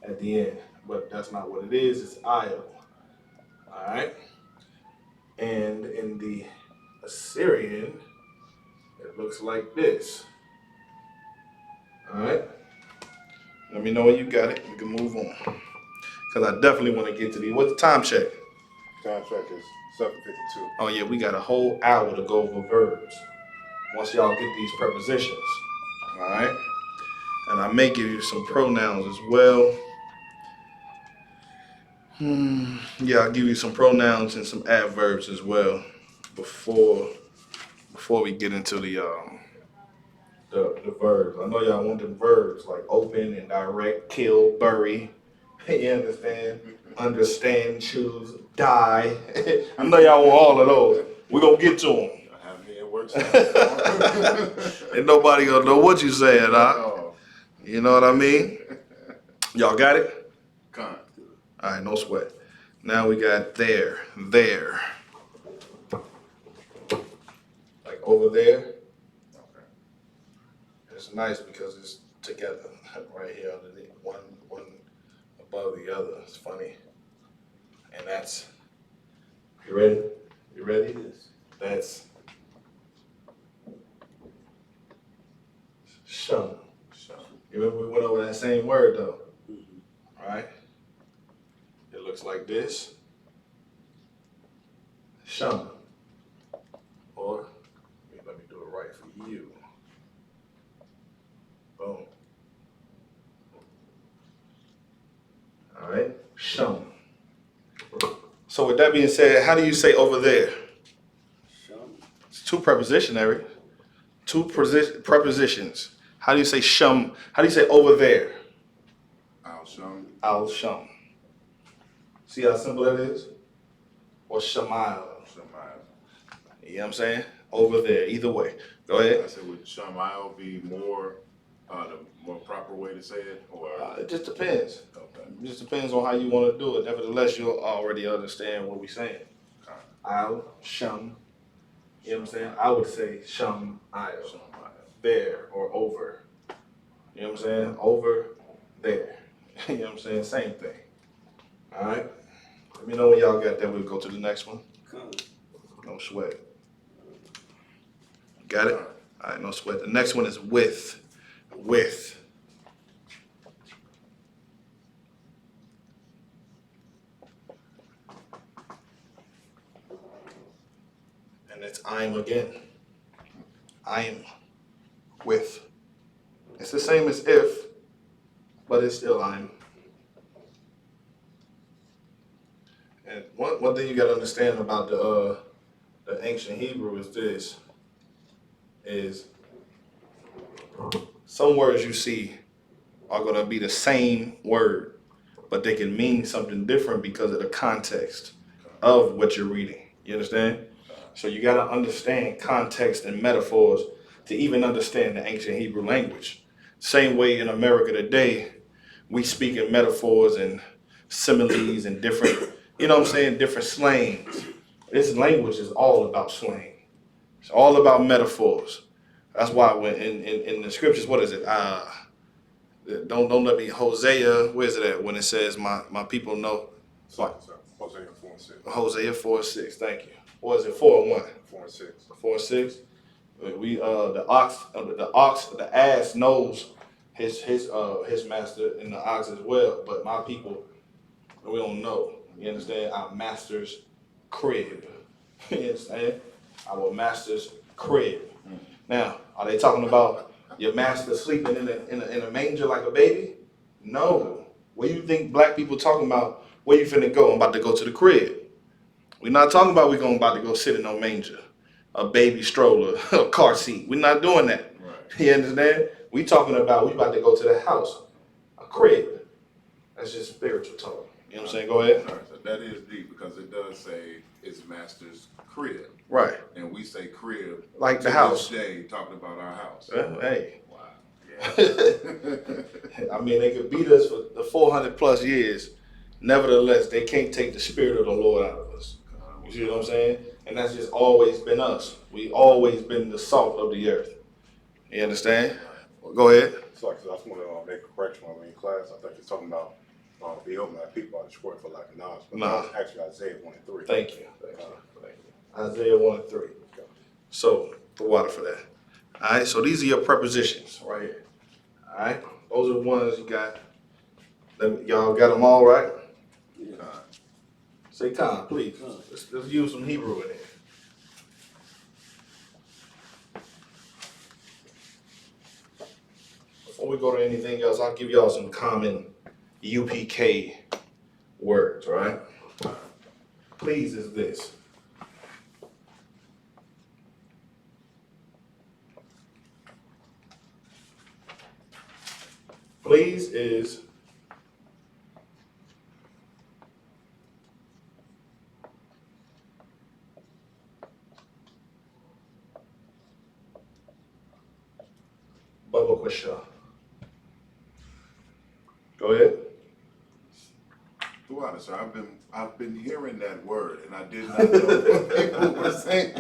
at the end, but that's not what it is. It's I'll. All right. And in the Assyrian, it looks like this. All right. Let me know when you got it. We can move on. Because I definitely want to get to these. What's the time check? Time check is 7:52. Oh, yeah, we got a whole hour to go over verbs. Once y'all get these prepositions. All right. And I may give you some pronouns as well. Yeah, I'll give you some pronouns and some adverbs as well before we get into the verbs. I know y'all want the verbs like open and direct, kill, bury. You understand? Understand, choose, die. I know y'all want all of those. We're going to get to them. Ain't nobody going to know what you saying, huh? You know what I mean? Y'all got it? All right, no sweat. Now we got there. Like over there. It's nice because it's together right here underneath, one above the other. It's funny. And that's, you ready? You ready? That's shun. You remember we went over that same word though? All right? It looks like this. Shun. Or, let me do it right for you. Boom. All right, shun. So with that being said, how do you say over there? Shum. It's two prepositionary. Two prepositions. How do you say shum? How do you say over there? Al Shum. Al shum. See how simple that is? Or shamal. Shamayel. You know what I'm saying? Over there. Either way. Go ahead. I said, would Shamayel be more, the more proper way to say it, or? It just depends. Okay. It just depends on how you want to do it. Nevertheless, you'll already understand what we're saying. Al shum. You know what I'm saying? I would say shum al. There or over. You know what I'm saying? Over there. You know what I'm saying? Same thing. All right. Let me know when y'all got that. We'll go to the next one. No sweat. Got it? All right, no sweat. The next one is with. With. And it's I'm again. I'm with. It's the same as if, but it's still I'm. And one thing you gotta understand about the ancient Hebrew is this, is some words you see are gonna be the same word, but they can mean something different because of the context of what you're reading. You understand? So you gotta understand context and metaphors to even understand the ancient Hebrew language. Same way in America today, we speak in metaphors and similes and different, you know what I'm saying, different slangs. This language is all about slang. It's all about metaphors. That's why when in the scriptures, what is it? Don't let me, Hosea, where's it at? When it says my people know. Sorry, Hosea 4:6. Hosea 4:6, thank you. Or is it 4:1? 4:6. 4:6. We the ass knows his master and the ox as well, but my people, we don't know. You understand? Our master's crib. You understand? Our master's crib. Now, are they talking about your master sleeping in a manger like a baby? No. What do you think black people talking about? Where you finna go? I'm about to go to the crib. We're not talking about we're about to go sit in no manger, a baby stroller, a car seat. We're not doing that. Right. You understand? We talking about we about to go to the house, a crib. That's just spiritual talk. You know what I'm saying? Go ahead. All right, so that is deep because it does say it's master's crib. Right. And we say crib Like to the house. this day, talking about our house. Hey. Wow. Yeah. I mean, they could beat us for the 400 plus years. Nevertheless, they can't take the spirit of the Lord out of us. You see what I'm saying? And that's just always been us. We always been the salt of the earth. You understand? Well, go ahead. So I just want to make a correction when we're in class. I think it's talking about behold, my people are destroyed for lack of knowledge. But Nah. it's actually Isaiah 1:3. Thank you. Isaiah 1:3. So, the water for that. All right, so these are your prepositions right here. All right, those are the ones you got. Y'all got them all right? Say Khan, please. Let's use some Hebrew in here. Before we go to anything else, I'll give y'all some common UPK words, right? Please is this. Please is Baba Quasha. Go ahead. Throughout it, sir, I've been hearing that word and I did not know what people were saying.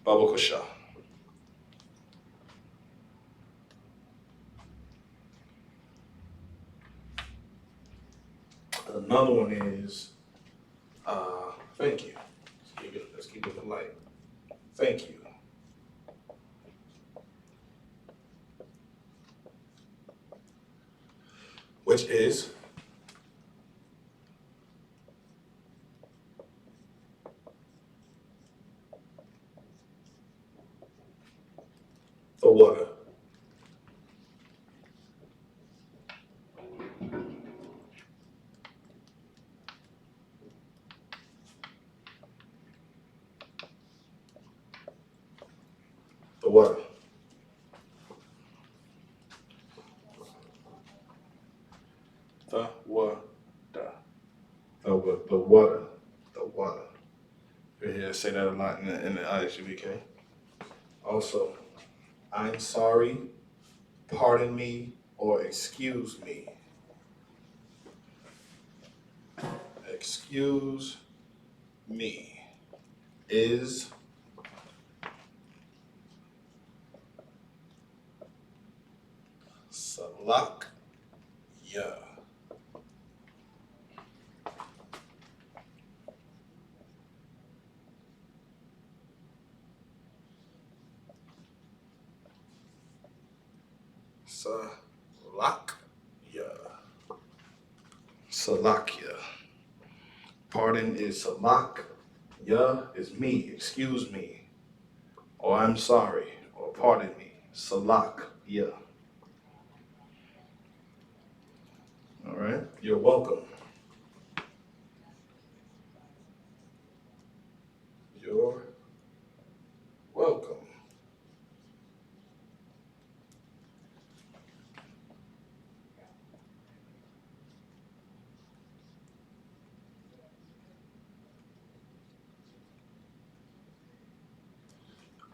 Baba Quasha. Another one is, thank you. Let's keep it polite. Thank you. Which is water. The water. The water. The water. You hear say that a lot in the ISUBK. Also, I'm sorry, pardon me, or excuse me. Excuse me is salak ya. Salakya. Salakya. Pardon is salak. Ya is me, excuse me. Or I'm sorry, or pardon me. Salakya. All right, you're welcome. You're welcome.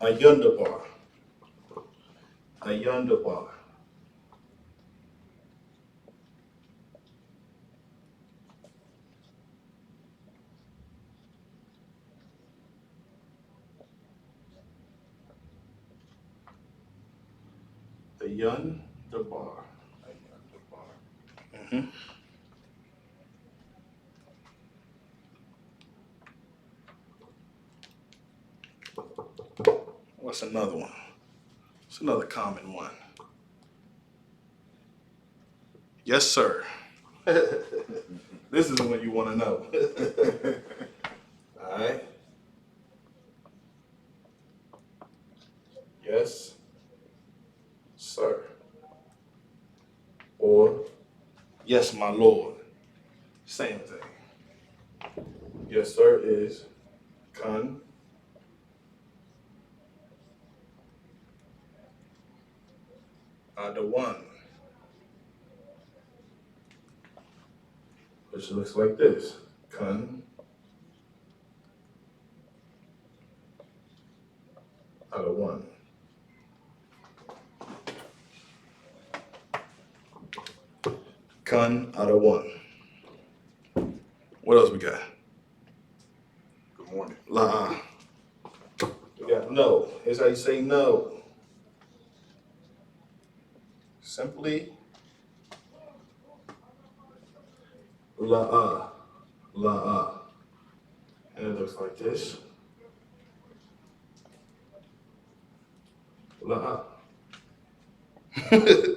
Ayundabar. Ayundabar. Ayundabar. Ayundabar. Mm-hmm. What's another one? What's another common one? Yes, sir. This is the one you want to know. All right. Yes, sir. Or yes, my lord. Same thing. Yes, sir is kan. The one. Which looks like this. Kan. The one. Kan the one. What else we got? Good morning. La. We got no. Here's how you say no. Simply la. La. And it looks like this. La.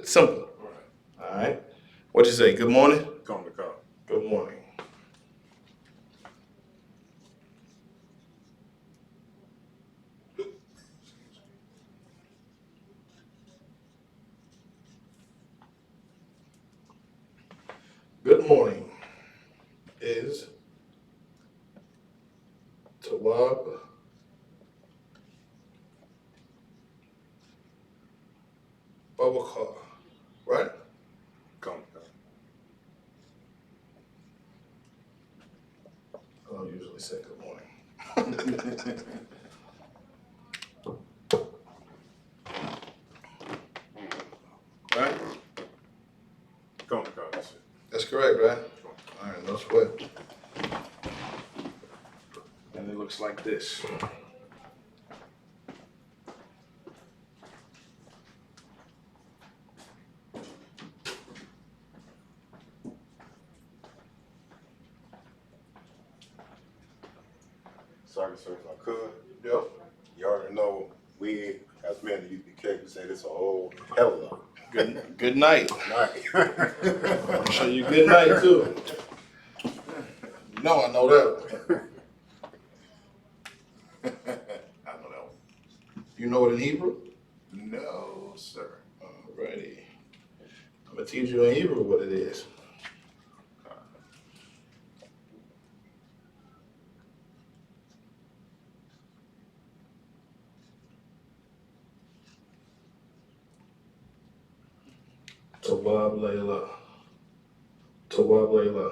Simple. All right. What'd you say? Good morning? Come to come. Good morning. Good morning is Tawab Babakar, right? Come to come. I don't usually say good morning. Right? Come to come. That's correct, right? All right, no sweat. And it looks like this. Sorry, sir, if I could. Yep. You already know we, as men in UPK, we say this a whole hell of a lot. Good night. Night. I'll show you good night too. You know I know that. I don't know. You know it in Hebrew? No, sir. Alrighty. I'm gonna teach you in Hebrew what it is. Tawab Layla. Tawab Layla.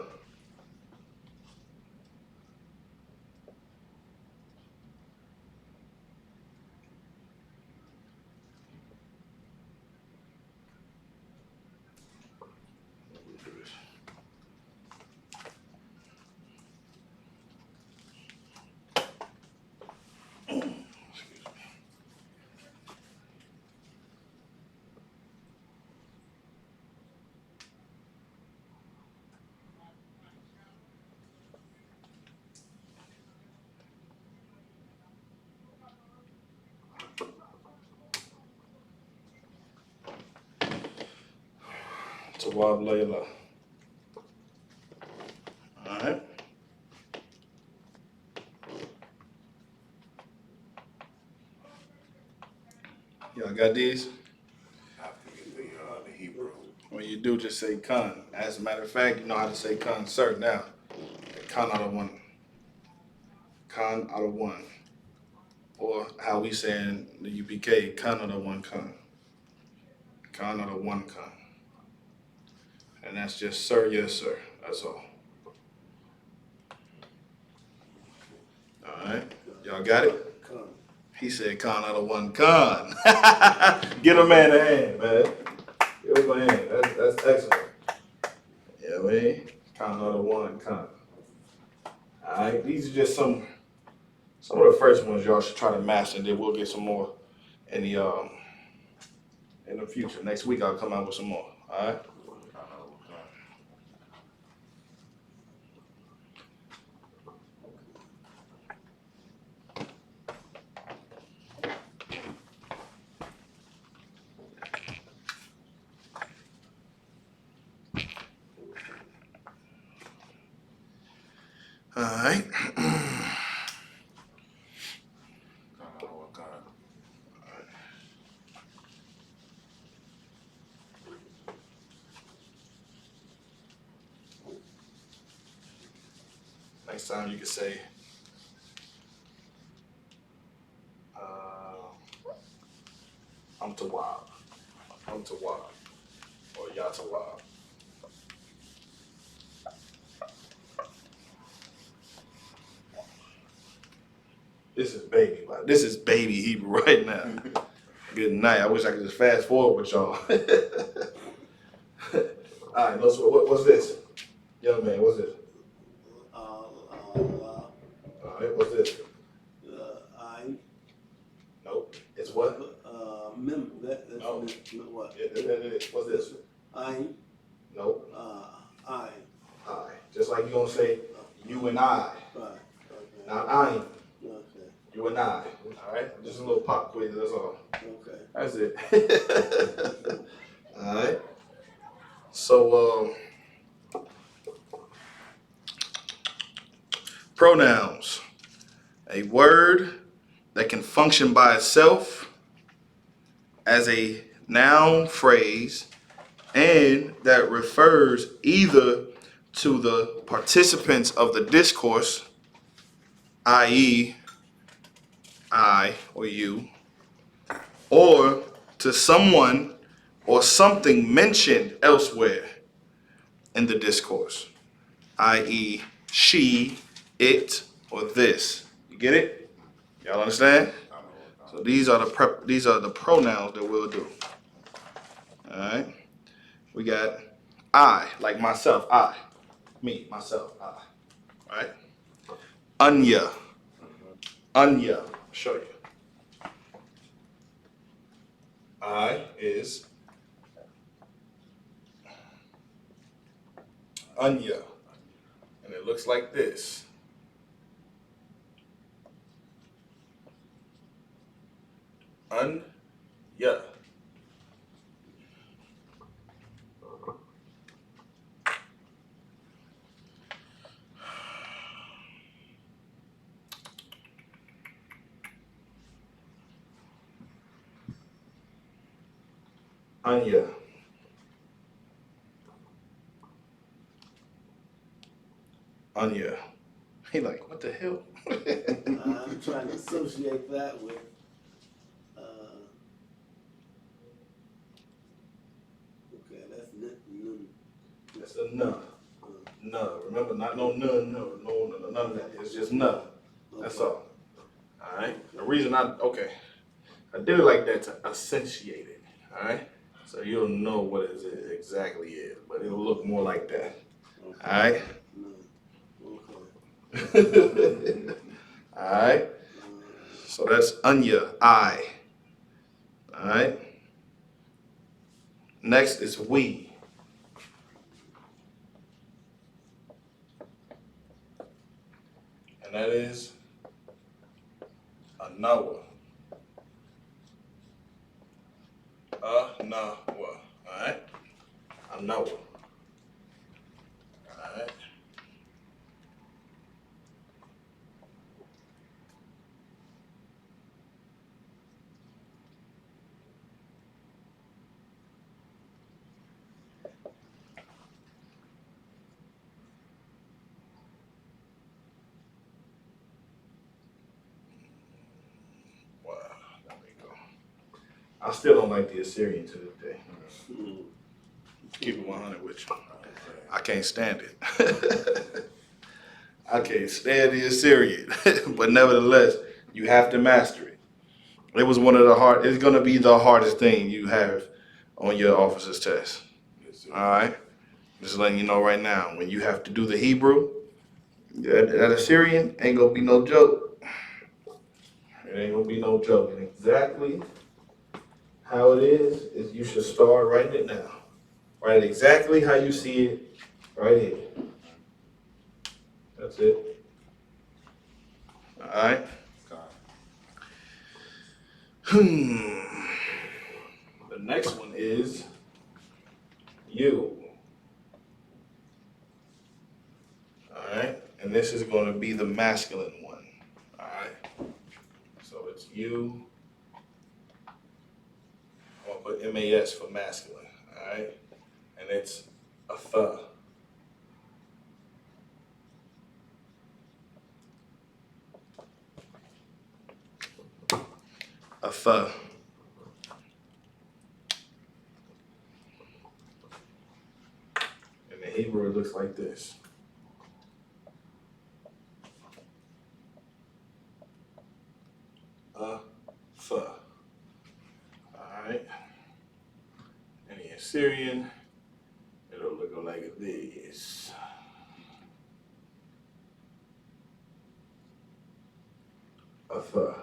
Tawab Layla. Alright. Y'all got these? I forget the Hebrew. When you do, just say Khan. As a matter of fact, you know how to say Khan, sir, now. Khan out of one. Khan out of one. Or how we say in the UPK, Khan out of one Khan. Khan out of one Khan. And that's just sir, yes, sir. That's all. Alright. Y'all got it? He said Khan out of one Khan. Get a man a hand, man. Give him a hand. That's excellent. Yeah, man. Khan out of one Khan. Alright, these are just some of the first ones y'all should try to master, and then we'll get some more in the future. Next week I'll come out with some more. Alright? Alright. Next time you can say, I'm Tawab. I'm Tawab. Or Yatawab. This is baby. This is baby Hebrew right now. Good night. I wish I could just fast forward with y'all. All right, what's this? Young man, what's this? All right, what's this? I. Nope. It's what? No. What? What's this? I. Nope. I. Just like you gonna say you and I. Right. Okay. Not I. Okay. You and I. All right. Just a little pop quiz. That's all. Okay. That's it. All right. So pronouns. A word that can function by itself as a noun phrase and that refers either to the participants of the discourse, i.e., I or you, or to someone or something mentioned elsewhere in the discourse, i.e., she, it, or this. You get it? Y'all understand? So these are the pronouns that we'll do. All right. We got I, like myself, I, me, myself, I. All right. Anya, Anya. Show you. I is Anya, and it looks like this. Anya. Anya. Anya. He like, what the hell? I'm trying to associate that with. Okay, that's nuh. Nuh. Remember, not no nuh, no, none of that. It's just nuh. That's all. All right. The reason I did it like that to accentuate it. All right. So you'll know what it exactly is, but it'll look more like that. All right. All right. So that's anya, I. All right. Next is we. And that is a Noah. Noah. All right. A Noah. All right. Wow. There we go. I still don't like the Assyrian to this day. Keep it 100 with you. I can't stand it. I can't stand the Assyrian. But nevertheless, you have to master it. It was it's going to be the hardest thing you have on your officer's test. All right? Just letting you know right now, when you have to do the Hebrew, that Assyrian ain't going to be no joke. It ain't going to be no joke. And exactly how it is you should start writing it down. Write it exactly how you see it right here. That's it. All right. The next one is you. All right. And this is going to be the masculine one. All right. So it's you. I'm going to put MAS for masculine. All right. And it's a th. A th. In the Hebrew, it looks like this. A th. All right. In the Assyrian, it'll look like this. A th.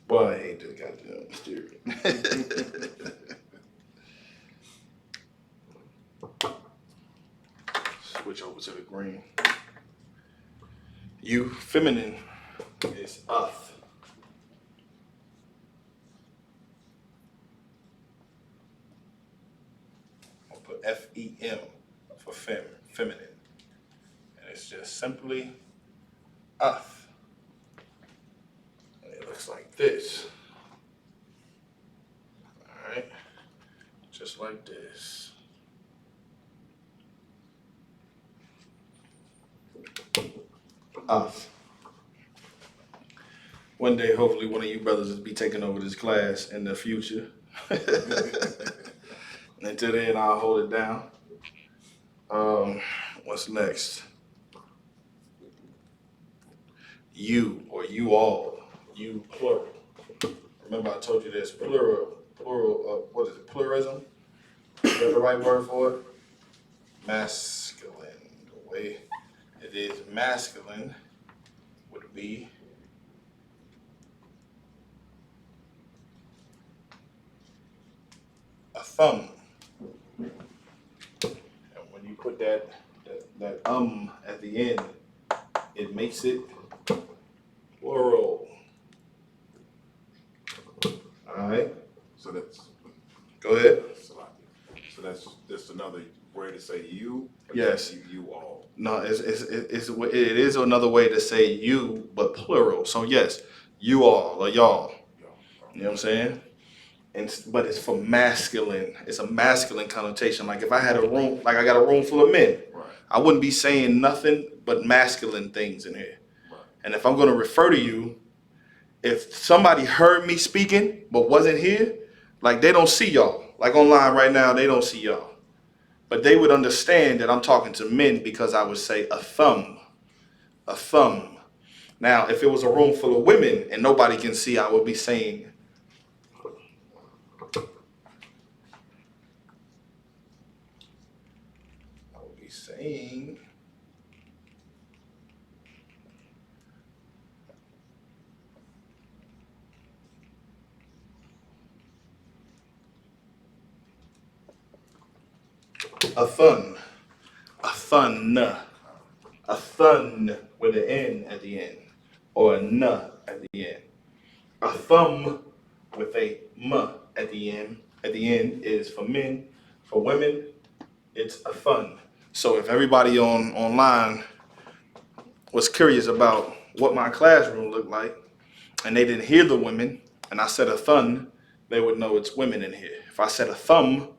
Boy, I hate this goddamn Assyrian. Switch over to the green. You feminine is uth. I'll put FEM for feminine. And it's just simply uth. And it looks like this. Alright. Just like this. Uth. One day, hopefully, one of you brothers will be taking over this class in the future. Until then, I'll hold it down. What's next? You or you all. You plural. Remember, I told you there's plural. What is it? Pluralism? Is that the right word for it? Masculine. The way it is masculine would be a thumb. And when you put that at the end, it makes it plural. All right. So that's Go ahead. so that's just another way to say you. Yes. You all. No, it is another way to say you, but plural. So yes, you all or y'all. You know what I'm saying? But it's for masculine. It's a masculine connotation. Like if I had a room, like I got a room full of men, Right. I wouldn't be saying nothing but masculine things in here. Right. And if I'm going to refer to you, if somebody heard me speaking but wasn't here, like they don't see y'all. Like online right now, they don't see y'all. but they would understand that I'm talking to men because I would say a thumb. A thumb. Now, if it was a room full of women and nobody can see, I would be saying a thun, a thun, a thun with an N at the end, or a N at the end. A thumb with a M at the end. At the end is for men. For women, it's a thun. So if everybody online was curious about what my classroom looked like, and they didn't hear the women, and I said a thun, they would know it's women in here. If I said a thumb,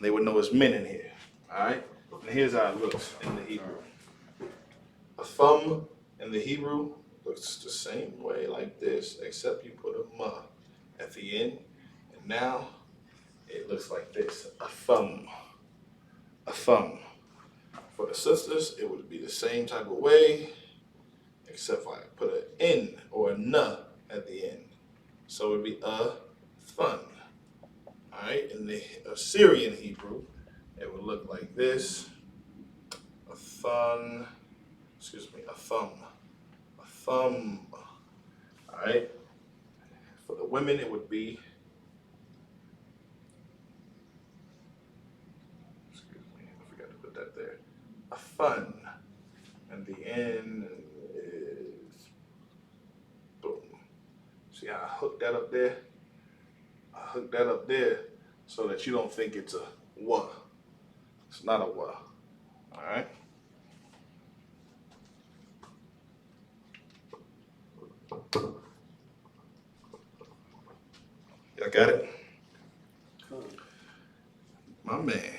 they would know it's men in here. All right? And here's how it looks in the Hebrew. A thumb in the Hebrew looks the same way like this, except you put a ma at the end, and now it looks like this, a thumb. A thumb. For the sisters, it would be the same type of way, except if I put an N or a N at the end. So it would be a thun. All right, in the Assyrian Hebrew, it would look like this, a thun, a thumb, a thumb. All right, for the women, it would be, I forgot to put that there, a fun. And the end is boom. See how I hooked that up there? I hooked that up there so that you don't think it's a wa. It's not a wa. All right? Y'all got it? My man.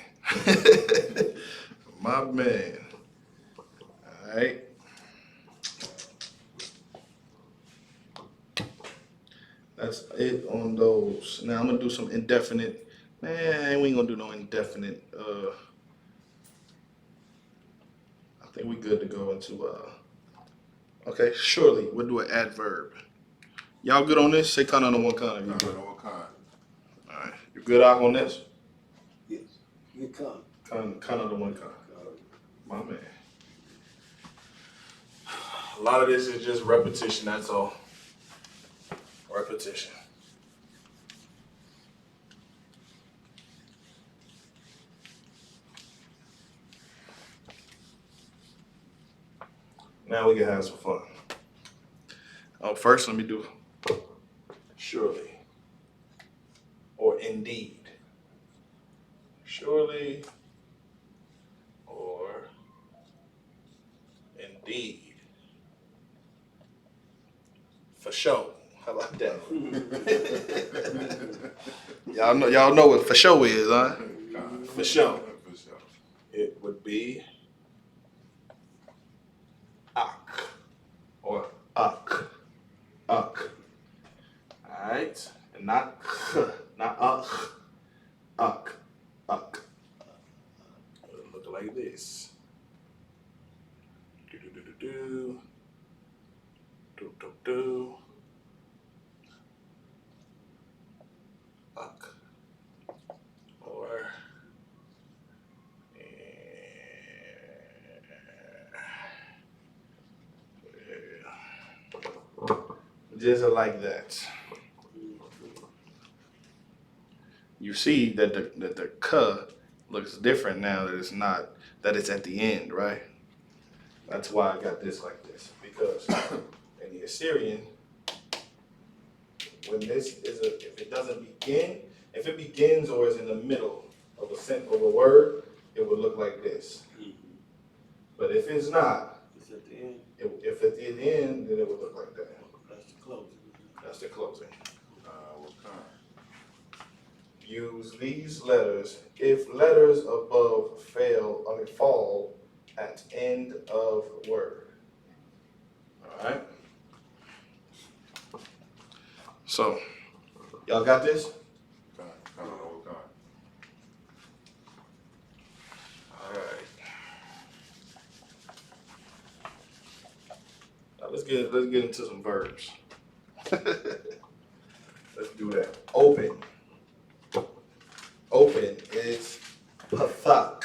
My man. All right. That's it on those. Now I'm gonna do some indefinite. Man, we ain't gonna do no indefinite. I think we good to go into okay, surely we'll do an adverb. Y'all good on this? Say kind on one kind. You good? What kind? All right. You good out on this? Yes. Good come. Kind of the one kind. My man. A lot of this is just repetition, that's all. Repetition. Now we can have some fun. Oh, first let me do surely or indeed. Surely or indeed. For sure. How about that? y'all know what for sure is, huh? For sure. For sure. It would be ak or uck. Uck. Alright? And not k, not uck. Uck. Uck. It'll look like this. Do do do do do. Do do do. Uck. Or just like that. You see that the k looks different now that it's not, that it's at the end, right? That's why I got this like this, because in the Assyrian, when this is if it doesn't begin, if it begins or is in the middle of a word, it would look like this. But if it's not, It's at the end. if at the end, then it would look like that. That's the closing. That's the closing. What kind? Use these letters if letters above fall at end of word. All right. So, y'all got this? Kind of what kind? let's get into some verbs. Let's do that. Open. Open is pathak.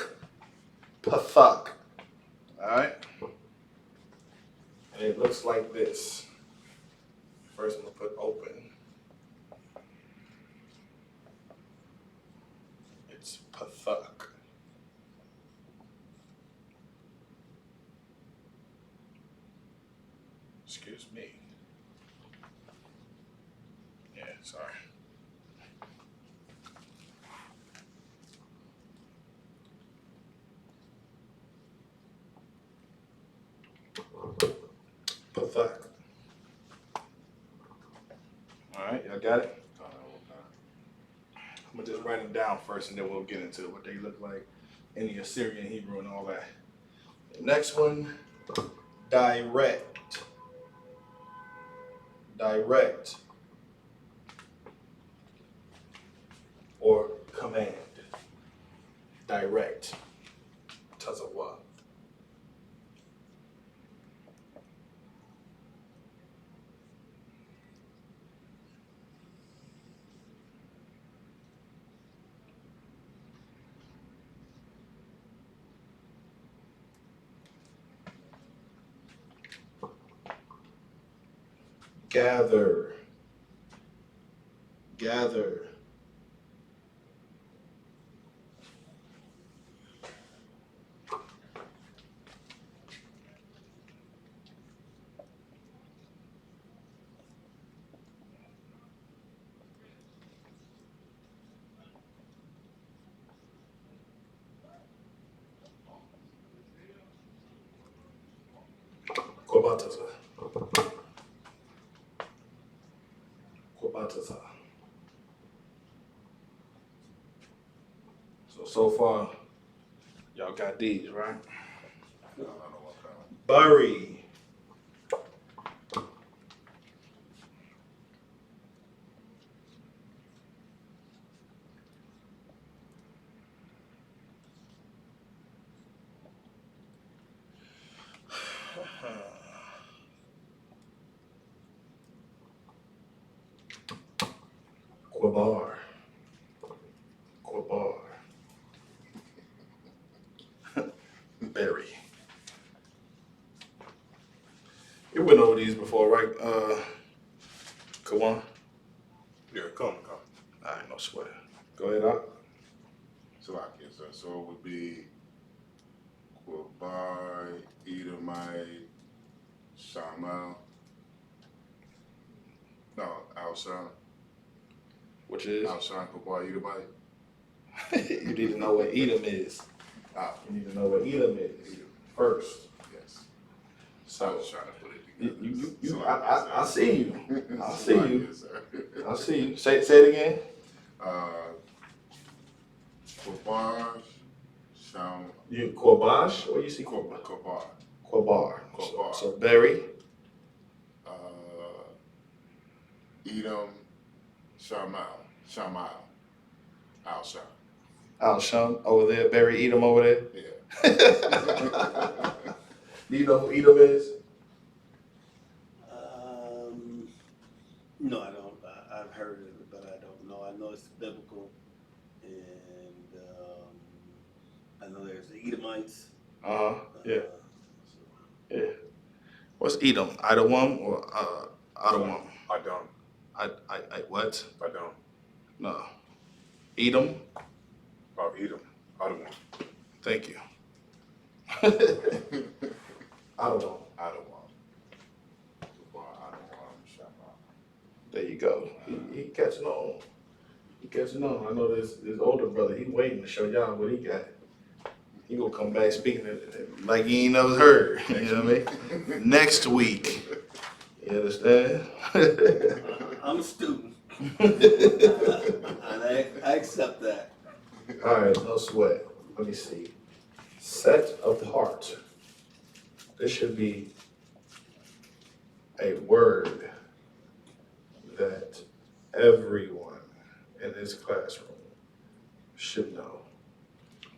Pathak. Alright? And it looks like this. First I'm gonna put open. It's pathak. Excuse me. Yeah, sorry. Pathak. Alright, y'all got it? I'm gonna just write them down first and then we'll get into what they look like in the Assyrian, Hebrew, and all that. The next one, direct. Direct. Or command. Direct. Tazawah. Gather. Gather. Kobataza. Kobataza. So far, y'all got these, right? Bury. Quabar. Quabar. Berry. You went over these before, right? Kawan? Yeah, come. I ain't no sweat. Go ahead, Doc. So I guess so it would be Quabai, Edomite, Shamal. No, Alshon. Which is? Alshon, Quabai, Edomite. You need to know what Edom is. You need to know what Edom is first. Yes. So I was trying to put it together. I see you. I see you. Yes, sir. I see you. Say it again. Quabar, Sham, You Quabash or you see Quabar? Quabar, Quabar. Quabar. So Berry. Edom, Shamal, Alshon. Al-Sham over there. Berry Edom over there. Yeah. Do you know who Edom is? No, I don't. I've heard of it, but I don't know. I know it's biblical, and I know there's the Edomites. Yeah. Yeah. What's Edom? Idawam or Adawam? I don't. I what? I don't. No. Edom? Edom. I don't want. Thank you. Adawam. There you go. He catching on. He catching on. I know this older brother, he waiting to show y'all what he got. He gonna come back speaking like he ain't never heard. You know what I mean? Next week. You understand? I'm a student. And I accept that. All right, no sweat. Let me see. Set apart. This should be a word that everyone in this classroom should know.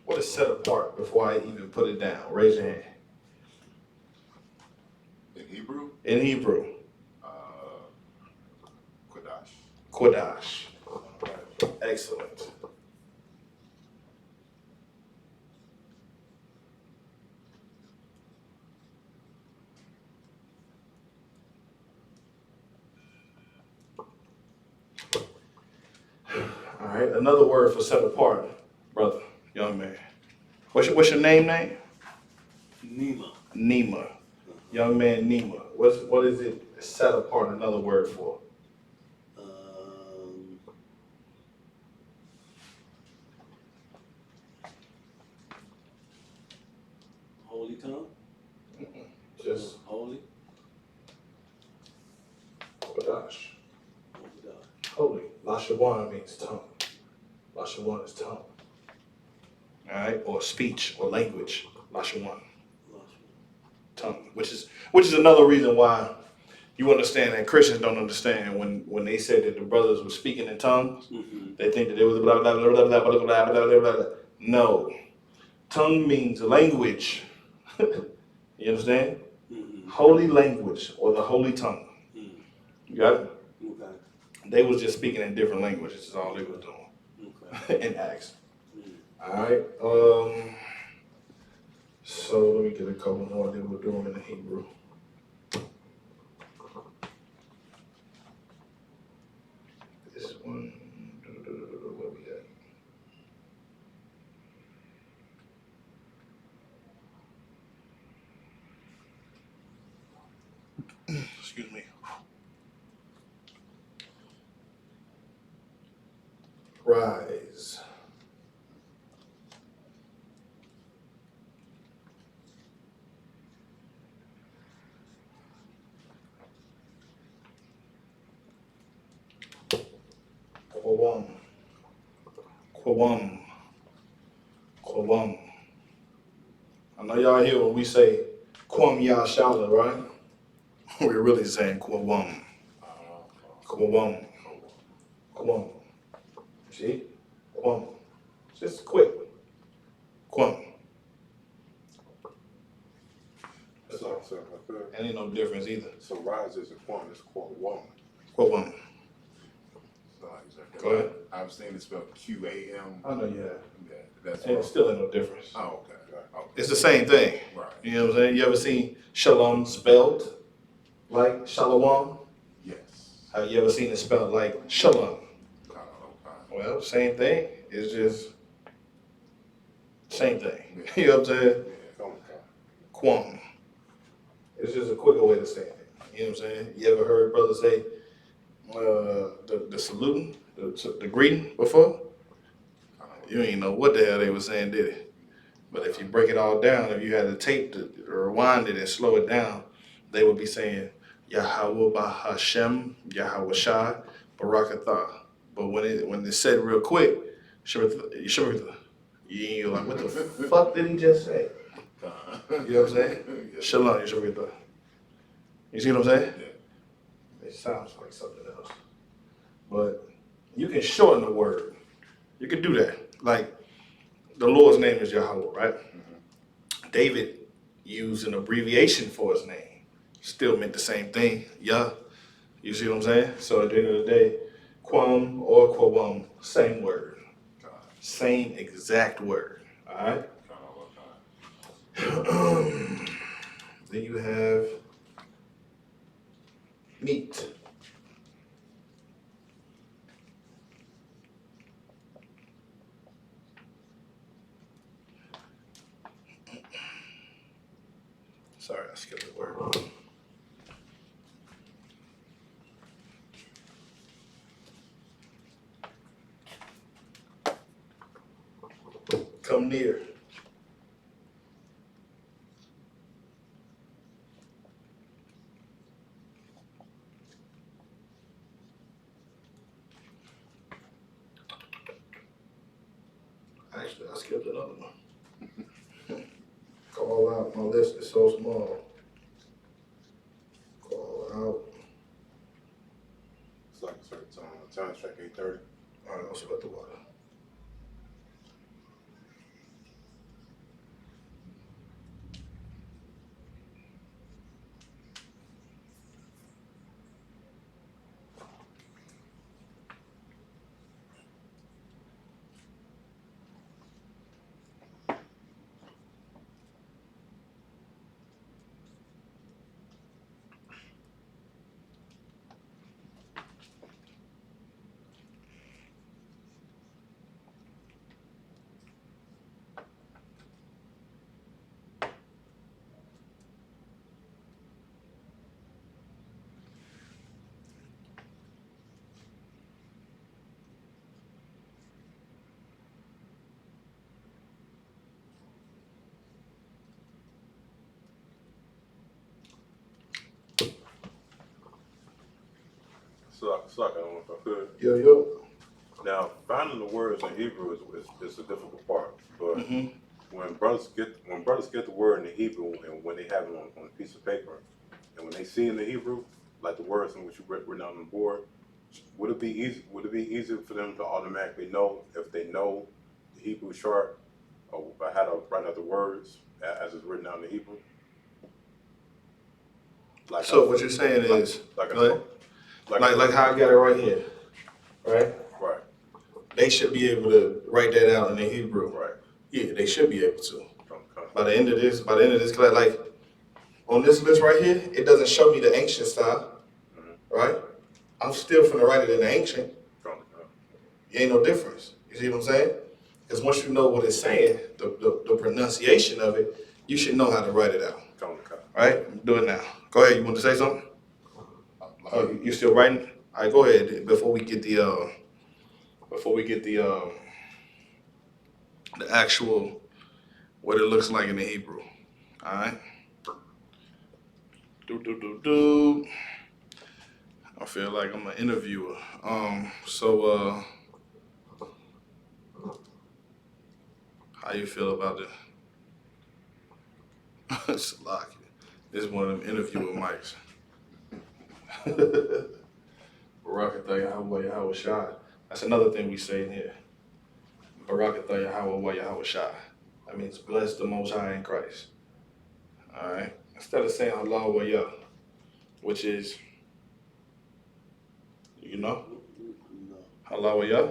What is set apart before I even put it down? Raise your hand. In Hebrew? In Hebrew. Kodash. Kodash. Excellent. All right, another word for set apart, brother, young man. What's your name? Nima. Nima. Young man Nima. What is it set apart, another word for? Holy tongue. Just Holy. Kodash. Holy tongue. Holy. Lashawan means tongue. Lashawan is tongue. All right, or speech or language. Lashawan. Tongue, which is another reason why you understand that Christians don't understand when they said that the brothers were speaking in tongues. Mm-hmm. They think that it was blah blah blah blah blah blah blah blah blah blah. No, tongue means language. You understand? Mm-hmm. Holy language or the holy tongue. Mm-hmm. You got it? Okay. They was just speaking in different languages. Is all they was doing Okay. in Acts. Mm-hmm. All right. So let me get a couple more. They were doing in the Hebrew. This one. Where we at? Excuse me. Rise. Quawam. Quawam. Quawam. I know y'all hear when we say Kwam Yashala, right? We're really saying Quawam. Quawam. Quam. See? Quam. Just quick. Quam. That's all. So, And ain't no difference either. so rise is a Quan, it's Quam. Quawam. Go ahead. I've seen it spelled QAM. I know you have. Yeah, that's And it still ain't no difference. Oh, okay. It's the same thing. Right. You know what I'm saying? You ever seen shalom spelled like shalom? Yes. Have you ever seen it spelled like shalom? Okay. Well, same thing. It's just same thing. You know what I'm saying? Quam. It's just a quicker way to say it. You know what I'm saying? You ever heard brothers say the saluting, the greeting before? You ain't know what the hell they were saying, did it? But if you break it all down, if you had the tape to rewind it and slow it down, they would be saying Yahweh Bahashem, Yahweh Shai, Barakatah. But when it's said real quick, you're like, what the fuck did he just say? You know what I'm saying? Shalom, Yeshua. You see what I'm saying? Yeah. It sounds like something else. But you can shorten the word. You can do that. Like, the Lord's name is Yahweh, right? Mm-hmm. David used an abbreviation for his name. Still meant the same thing. Yah. You see what I'm saying? So at the end of the day, Quam or Quawam, same word. Same exact word. All right? Then you have meat. Sorry, I skipped the word. Come near. Actually, I skipped another one. Call out. My list is so small. Call out. It's like a certain time check 8:30. All right, let's sweat the water. suck. I don't know if I could. Yo. Now, finding the words in Hebrew is a difficult part, but Mm-hmm. when brothers get the word in the Hebrew and when they have it on a piece of paper, and when they see in the Hebrew, like the words in which you written down on the board, would it be easy? Would it be easier for them to automatically know if they know the Hebrew chart or how to write out the words as it's written down in the Hebrew? Like So what you're saying is, like how I got it right here, right? right, They should be able to write that out in the Hebrew. right. Yeah, they should be able to. Okay. By the end of this class, like on this list right here, it doesn't show me the ancient style, right? I'm still finna write it in the ancient. It ain't no difference. You see what I'm saying? Because once you know what it's saying, the pronunciation of it, you should know how to write it out. Right? Do it now. Go ahead. You want to say something? Oh, you still writing? All right, go ahead. Before we get the actual what it looks like in the Hebrew. All right. I feel like I'm an interviewer. How you feel about it? Salaki. This is one of them interviewer mics. Barakatha Yahweh Yahweh Shai. That's another thing we say in here. Barakatha Yahweh Yahweh Shai. That means bless the Most High in Christ. All right. Instead of saying Allah wa Yah, which is, Allah wa Yah.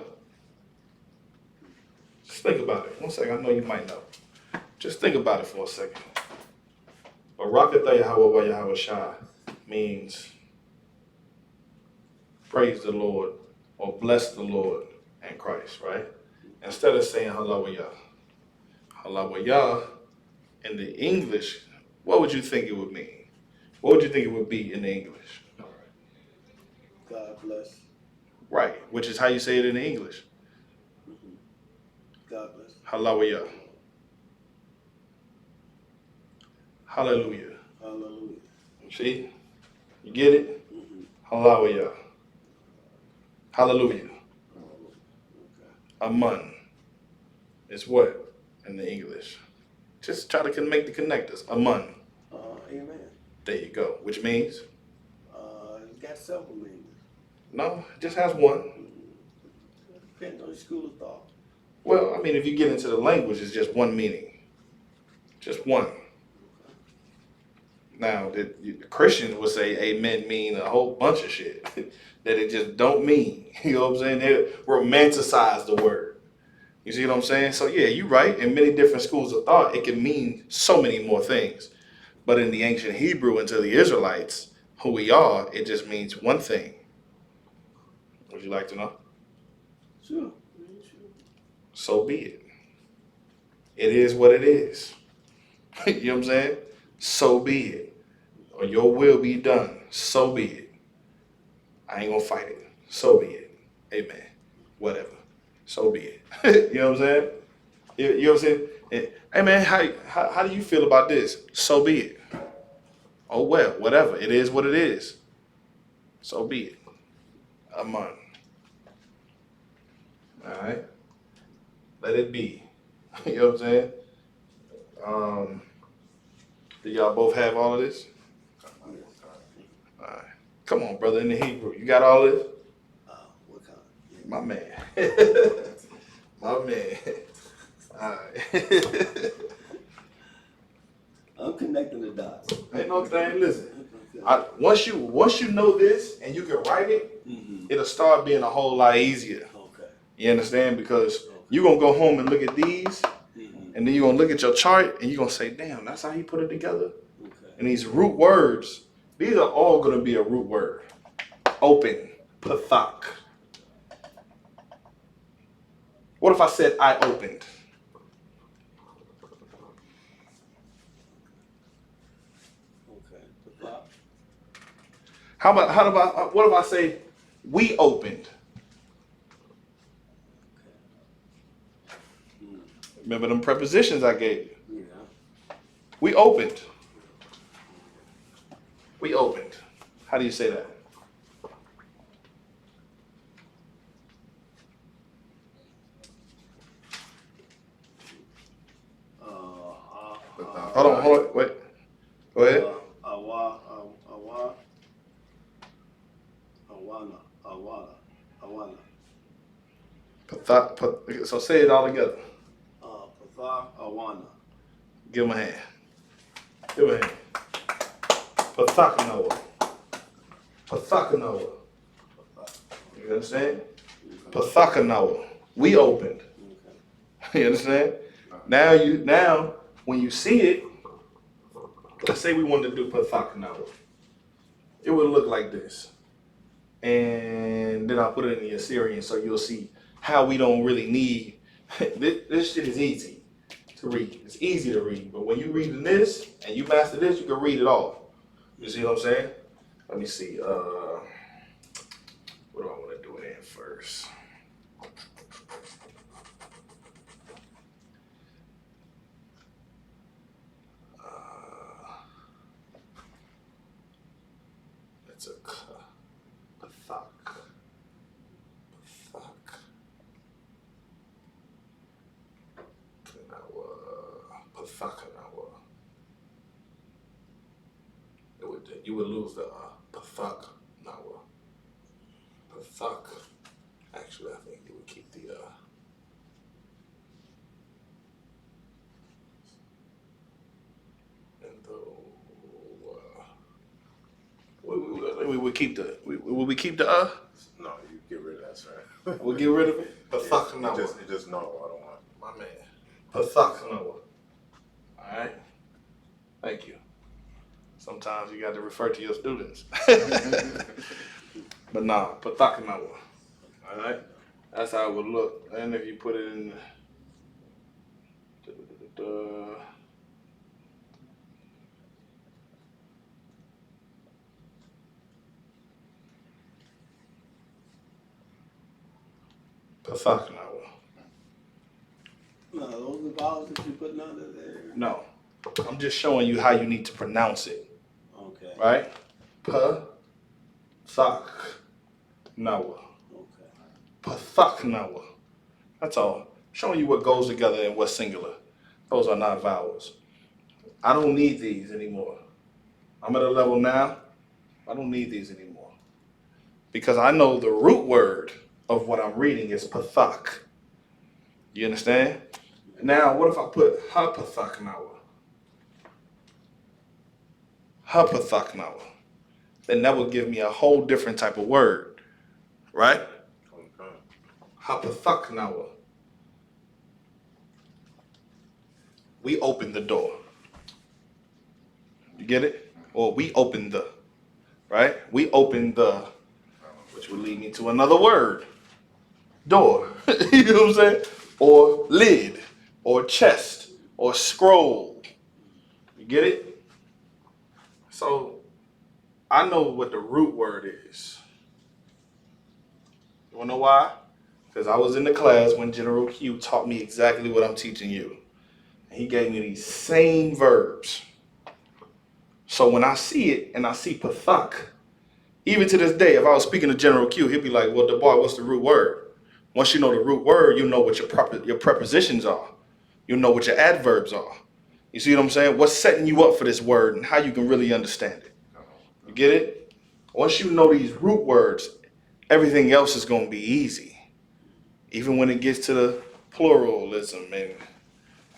Just think about it. One second. I know you might know. Just think about it for a second. Barakatha Yahweh Yahweh Shai means praise the Lord or bless the Lord in Christ, right? Instead of saying Halawayah. Halawayah in the English, what would you think it would mean? What would you think it would be in the English? God bless. Right, which is how you say it in the English. God bless. Halawayah. Hallelujah. Hallelujah. See? You get it? Halawayah. Hallelujah. Aman is what in the English? Just try to make the connectors. Aman. Amen. There you go. Which means? It's got several meanings. No, it just has one. Depends on your school of thought. Well, I mean, if you get into the language, it's just one meaning. Just one. Now, the Christians would say amen mean a whole bunch of shit that it just don't mean. You know what I'm saying? They romanticize the word. You see what I'm saying? So yeah, you're right. In many different schools of thought, it can mean so many more things. But in the ancient Hebrew and to the Israelites, who we are, it just means one thing. Would you like to know? Sure. So be it. It is what it is. You know what I'm saying? So be it. Or your will be done. So be it. I ain't gonna fight it. So be it. Amen. Whatever. So be it. You know what I'm saying? You know what I'm saying? Hey man, how do you feel about this? So be it. Oh well, whatever. It is what it is. So be it. Amen. Alright. Let it be. You know what I'm saying? Do y'all both have all of this? Alright. Come on, brother, in the Hebrew. You got all this? What kind? Yeah. My man. My man. Alright. I'm connecting the dots. Ain't no thing. Listen. Once you know this and you can write it, it'll start being a whole lot easier. Okay. You understand? Because you're going to go home and look at these, and then you're going to look at your chart, and you're going to say, damn, that's how he put it together? Okay. And these root words, these are all going to be a root word. Open. Pathak. What if I said I opened? Okay. What if I say we opened? Remember them prepositions I gave you? Yeah. We opened. We opened. How do you say that? So say it all together. Patha Awana. Give him a hand. Give him a hand. Pathakanawa. Pathakanawa. You understand? Pathakanawa. We opened. You understand? Now when you see it, let's say we wanted to do Pathakanawa. It would look like this. And then I'll put it in the Assyrian so you'll see how we don't really need this shit is easy to read. It's easy to read, but when you read this and you master this, you can read it all. You see what I'm saying? Let me see. What do I want to do it in first? It's a Pathak. Pathakanawa. You would lose the Pathakanawa. Pathak. Actually, I think you would keep the we would keep the will we keep the No, you get rid of that, sir. We'll get rid of it. Pathakanawa. It just no, I don't want. My man. Pathakanawa. Alright. Thank you. Sometimes you got to refer to your students. But nah, Pathakanawa. Alright? That's how it would look. And if you put it in Pathakanawa. No, those are vowels that you're putting under there. No. I'm just showing you how you need to pronounce it. Okay. Right? Pathakanawa. Okay. Pathakanawa. That's all. Showing you what goes together and what's singular. Those are not vowels. I don't need these anymore. I'm at a level now, I don't need these anymore. Because I know the root word of what I'm reading is pathak. You understand? Now, what if I put hapathakanawa? Hapathakanawa. Then that would give me a whole different type of word. Right? Okay. Hapathakanawa. We open the door. You get it? Or we open the, right? We open the, which would lead me to another word. Door. You know what I'm saying? Or lid, or chest, or scroll. You get it? So I know what the root word is. You wanna know why? Because I was in the class when General Q taught me exactly what I'm teaching you. He gave me these same verbs. So when I see it and I see pathak, even to this day, if I was speaking to General Q, he'd be like, well, boy, what's the root word? Once you know the root word, you know what your prepositions are. You know what your adverbs are. You see what I'm saying? What's setting you up for this word and how you can really understand it. You get it? Once you know these root words, everything else is going to be easy. Even when it gets to the pluralism and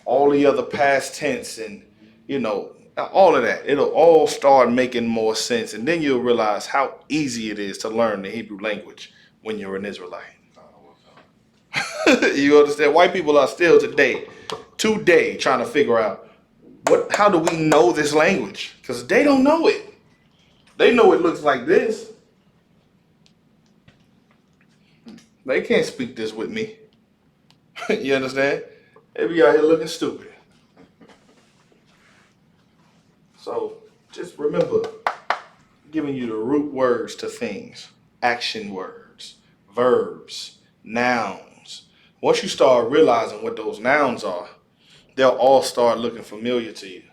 all the other past tense and, you know, all of that, it'll all start making more sense. And then you'll realize how easy it is to learn the Hebrew language when you're an Israelite. You understand? White people are still today trying to figure out how do we know this language? Because they don't know it. They know it looks like this. They can't speak this with me. You understand? They be out here looking stupid. So just remember, giving you the root words to things, action words, verbs, nouns. Once you start realizing what those nouns are, they'll all start looking familiar to you.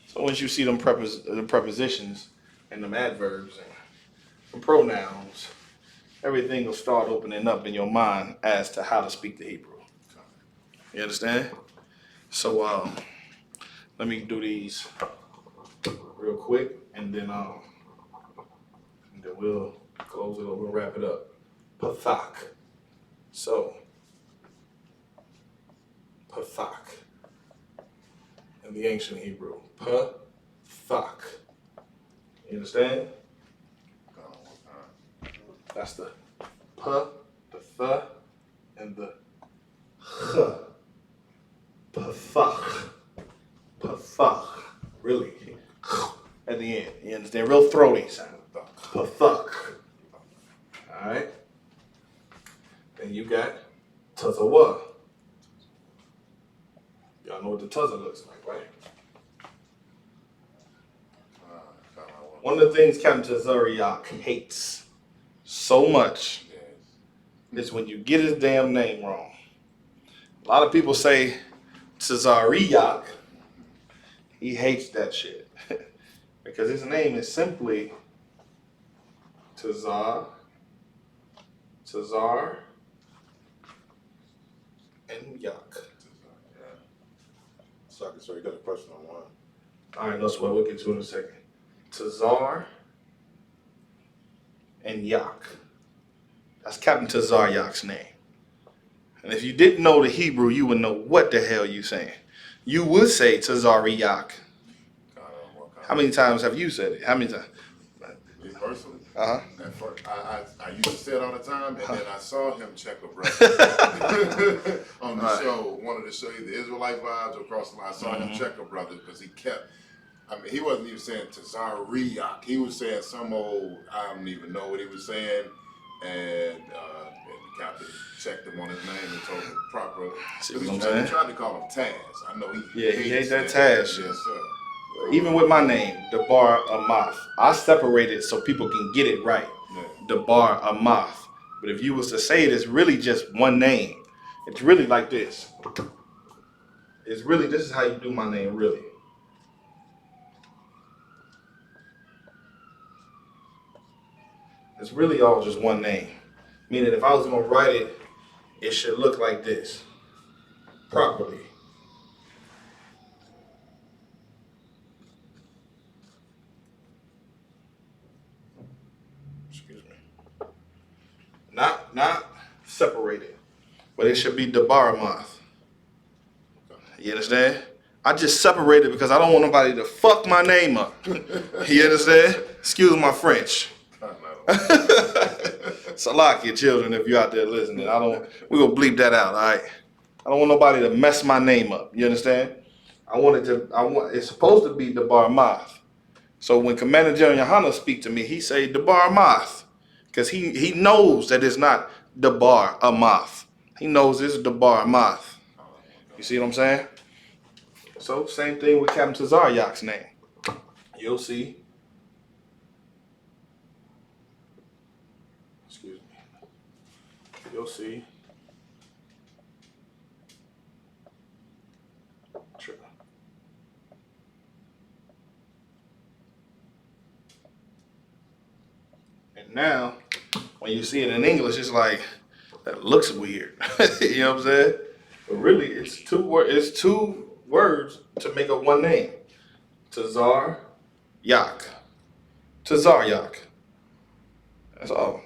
So once you see them the prepositions and them adverbs and the pronouns, everything will start opening up in your mind as to how to speak the Hebrew. You understand? So let me do these real quick, and then we'll close it or we'll wrap it up. Pathak. So Pathak. In the ancient Hebrew. Pathak. You understand? That's the pa, the th, and the ch. Pathak. Pathak. Really. At the end. You understand? Real throaty sound. Pathak. Alright? Then you got Tazawa. Y'all know what the Tuzza looks like, right? One of the things Captain Tazariak hates so much is when you get his damn name wrong. A lot of people say Tazariak. He hates that shit. Because his name is simply Tazar, and Yak. So you got a question on one. All right, that's what we'll get to in a second. Tazar and Yak. That's Captain Tazar Yak's name. And if you didn't know the Hebrew, you would know what the hell you saying. You would say Tazari Yak. How many times have you said it? How many times? Me personally? Uh-huh. At first, I used to say it all the time, and then I saw him check a brother on the show, wanted to show you the Israelite vibes across the line. I saw him check a brother because he kept, I mean, he wasn't even saying Tazariak. He was saying some old, I don't even know what he was saying, and the captain checked him on his name and told him proper. See what He I'm saying? tried to call him Taz. I know he hates that that. Taz shit. Yes, sir. Even with my name, Debar Amath, I separate it so people can get it right. Yeah. Debar Amath. But if you was to say it, it's really just one name. It's really like this. It's really, this is how you do my name, really. It's really all just one name. Meaning if I was going to write it, it should look like this. Properly. Excuse me. Not separated. But it should be Debaramath. You understand? I just separated because I don't want nobody to fuck my name up. You understand? Excuse my French. Salakia children, if you're out there listening, we're gonna bleep that out, all right? I don't want nobody to mess my name up. You understand? It's supposed to be Debar Math. So when Commander General Yohana speak to me, he say Debar Math. Because he knows that it's not Debar Amath. He knows it's Debar Math. You see what I'm saying? So same thing with Captain Tazaryak's name. You'll see. Excuse me. You'll see. True. And now, when you see it in English, it's like, that looks weird. You know what I'm saying? But really, it's two words to make up one name. Tazar Yak. Tazar Yak. That's all.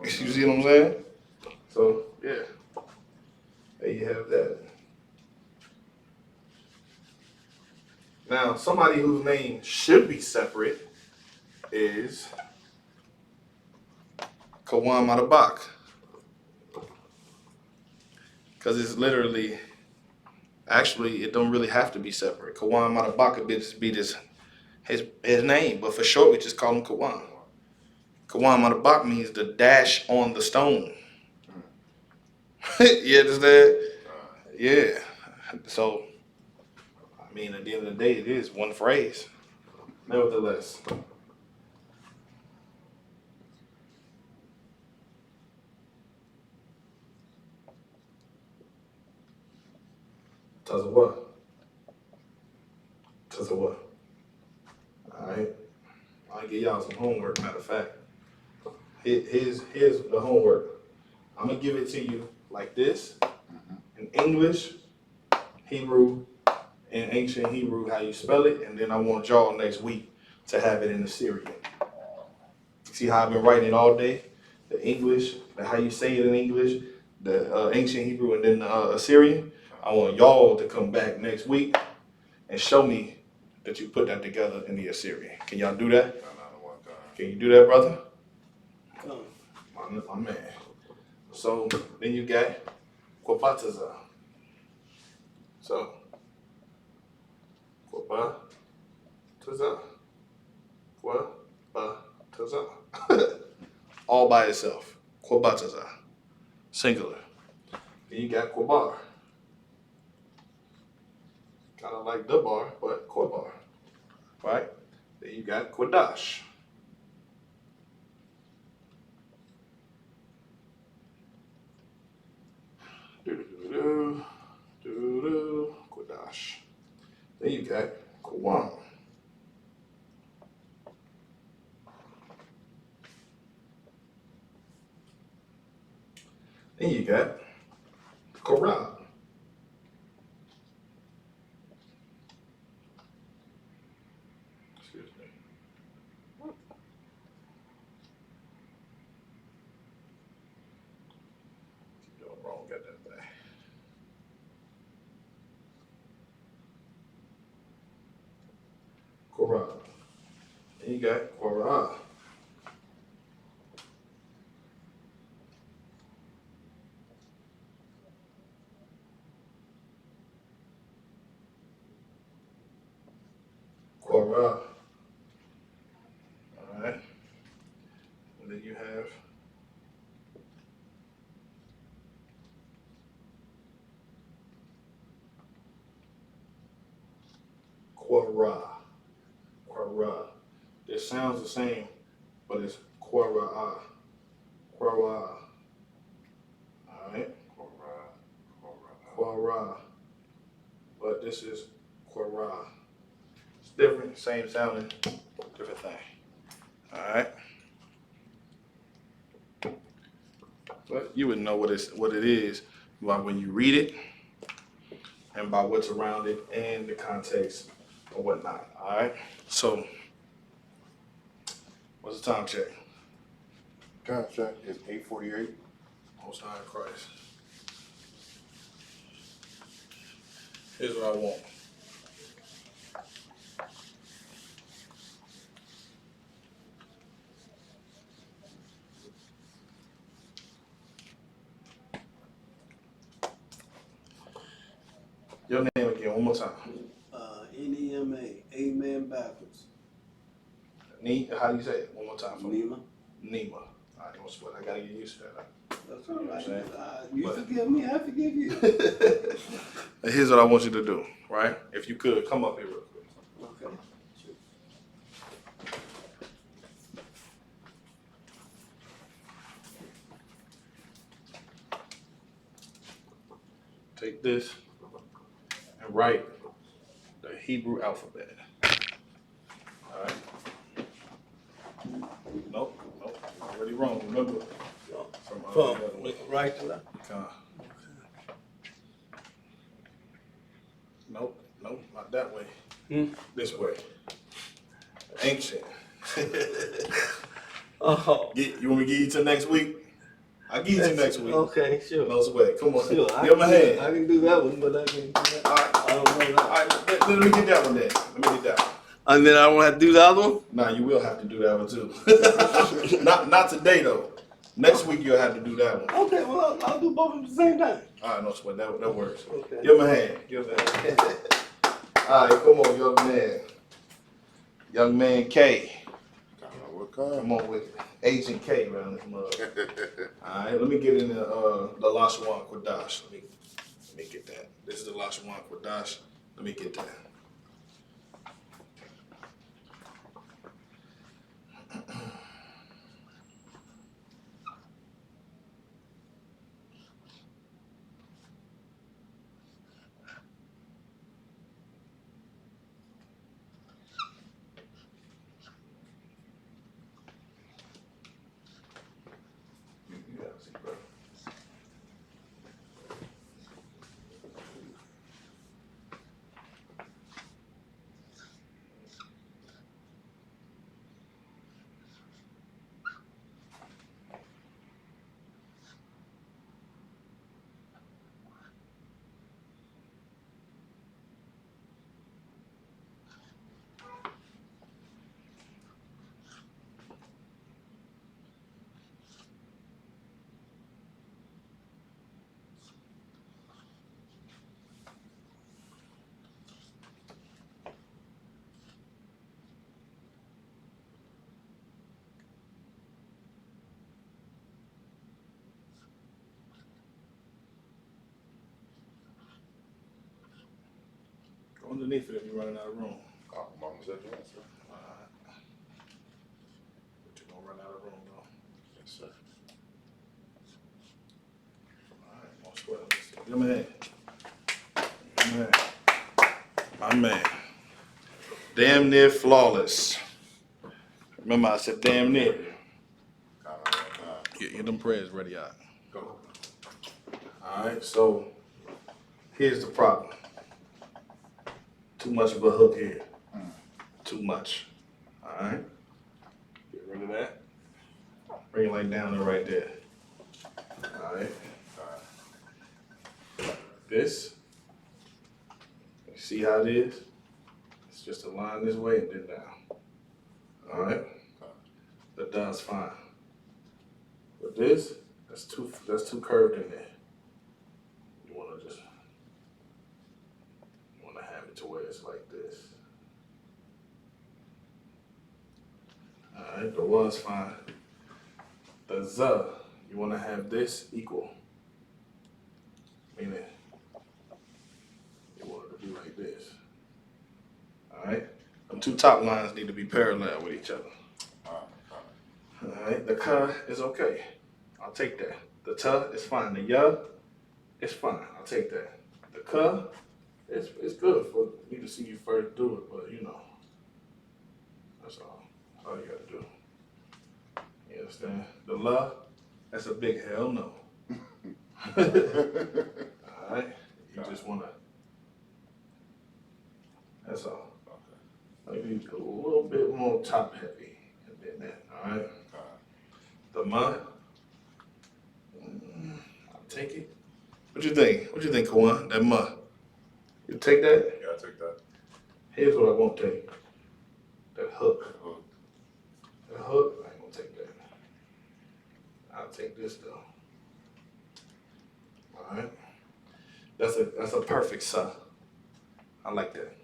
You see what I'm saying? So, yeah. There you have that. Now, somebody whose name should be separate is Kawan Matabak. Because it's literally, actually, it don't really have to be separate. Kawan Matabak could just be his name, but for short, we just call him Kawan. Kawan Matabak means the dash on the stone. You understand? Yeah. So, I mean, at the end of the day, it is one phrase. Nevertheless. Tazawa. Alright. I'll give y'all some homework, matter of fact. Here's the homework. I'm going to give it to you like this, in English, Hebrew, in ancient Hebrew, how you spell it, and then I want y'all next week to have it in the Syrian. See how I've been writing it all day? The English, how you say it in English, the ancient Hebrew, and then the Assyrian. I want y'all to come back next week and show me that you put that together in the Assyrian. Can y'all do that? Can you do that, brother? My man. So then you got Kwabataza. So Kwabataza. Kwabataza. All by itself. Kwabataza. Singular. Then you got Kwabar. Kind of like the bar, but Kwabar. Right? Then you got Kwadash. Kwadash. Then you got Kwam. Then you got Korab. Excuse me. Keep going wrong, got that thing. Korab. Then you got Korah. Korah. All right. And then you have Korah. Korah. This sounds the same, but it's Korah. Korah. All right. Korah. But this is Korah. It's different, same sounding, different thing. All right. But you would know what it is by when you read it and by what's around it and the context or whatnot. All right. So, what's the time check? Time check is 8:48. Most High in Christ. Here's what I want. Your name again, one more time. NEMA, amen backwards. How do you say it? One more time for me. Nima. Nima. I don't sweat. I gotta get used to that. That's all right. You know You But- forgive me, I forgive you. Here's what I want you to do, right? If you could, come up here real quick. Okay. Take this and write the Hebrew alphabet. All right. Nope. Already wrong. Remember from Right to left. Nope, not that way. Hmm? This way. Ancient. Oh. You want me to give you till next week? I'll give you till next week. Okay, sure. No sweat. Come on. Sure. Give him a hand. I can do that one, but I can do that. All right. I don't know that. All right. Let me get that one then. Let me get that one. And then I don't have to do the other one? Nah, you will have to do that one too. not today though. Next week you'll have to do that one. Okay, well, I'll do both at the same time. All right, no sweat. That works. Okay. Give him a hand. Give him a hand. All right, come on, young man. Young man K. Come on with Agent K around this mug. All right, let me get in the Lashawan Kwadash. Let me get that. This is the Lashawan Kwadash. Let me get that. You gotta see, bro. underneath it if you're running out of room. Mama said yes, sir. Alright. But you're gonna run out of room though. Yes, sir. Alright, no sweat. Give me that. My man. Damn near flawless. Remember I said damn near. Get them prayers ready out. Go. Alright, so here's the problem. Too much of a hook here. Too much. Alright? Get rid of that. Bring it like down there right there. Alright. This. You see how it is? It's just a line this way and then down. Alright? That does fine. But this, that's too curved in there. You wanna have it to where it's like this. Alright, the was fine. The Z, you wanna have this equal. Meaning, you want it to be like this. Alright? Them two top lines need to be parallel with each other. Alright, the ka is okay. I'll take that. The ta is fine. The ya is fine. I'll take that. The ka, it's good for me to see you first do it, but you know, that's all. That's all you gotta do. You understand? The la, that's a big hell no. Alright? You just wanna, that's all. Maybe a little bit more top heavy and then that, alright? The ma, I'll take it. What you think? What you think, Kawan? That ma, you take that? Yeah, I take that. Here's what I won't take. That hook. That hook, I ain't gonna take that. I'll take this though. Alright? That's a perfect sa. I like that.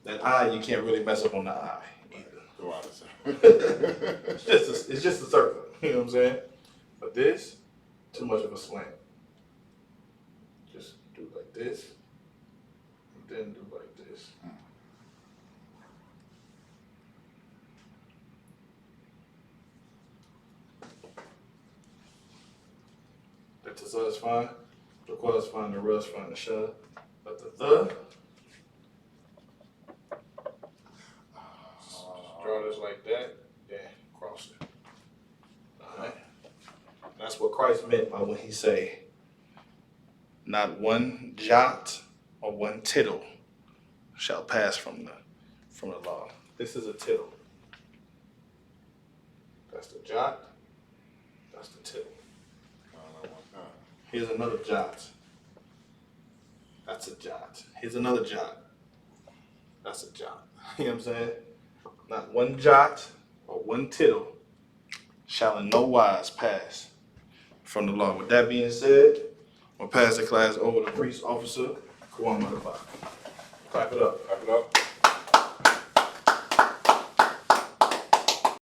That eye, you can't really mess up on the eye either. Go out, sir. It's just a circle, you know what I'm saying? But this, too much of a slant. Just do like this, and then do like this. The tza is fine, the kwa is fine, the ra is fine, the sha. But the draw this like that, then cross it. Alright? That's what Christ meant by when he say, not one jot or one tittle shall pass from the law. This is a tittle. That's the jot. That's the tittle. Here's another jot. That's a jot. Here's another jot. That's a jot. You know what I'm saying? Not one jot or one tittle shall in no wise pass from the law. With that being said, we'll pass the class over to Priest Officer Kwame. Clap it up. Clap it up.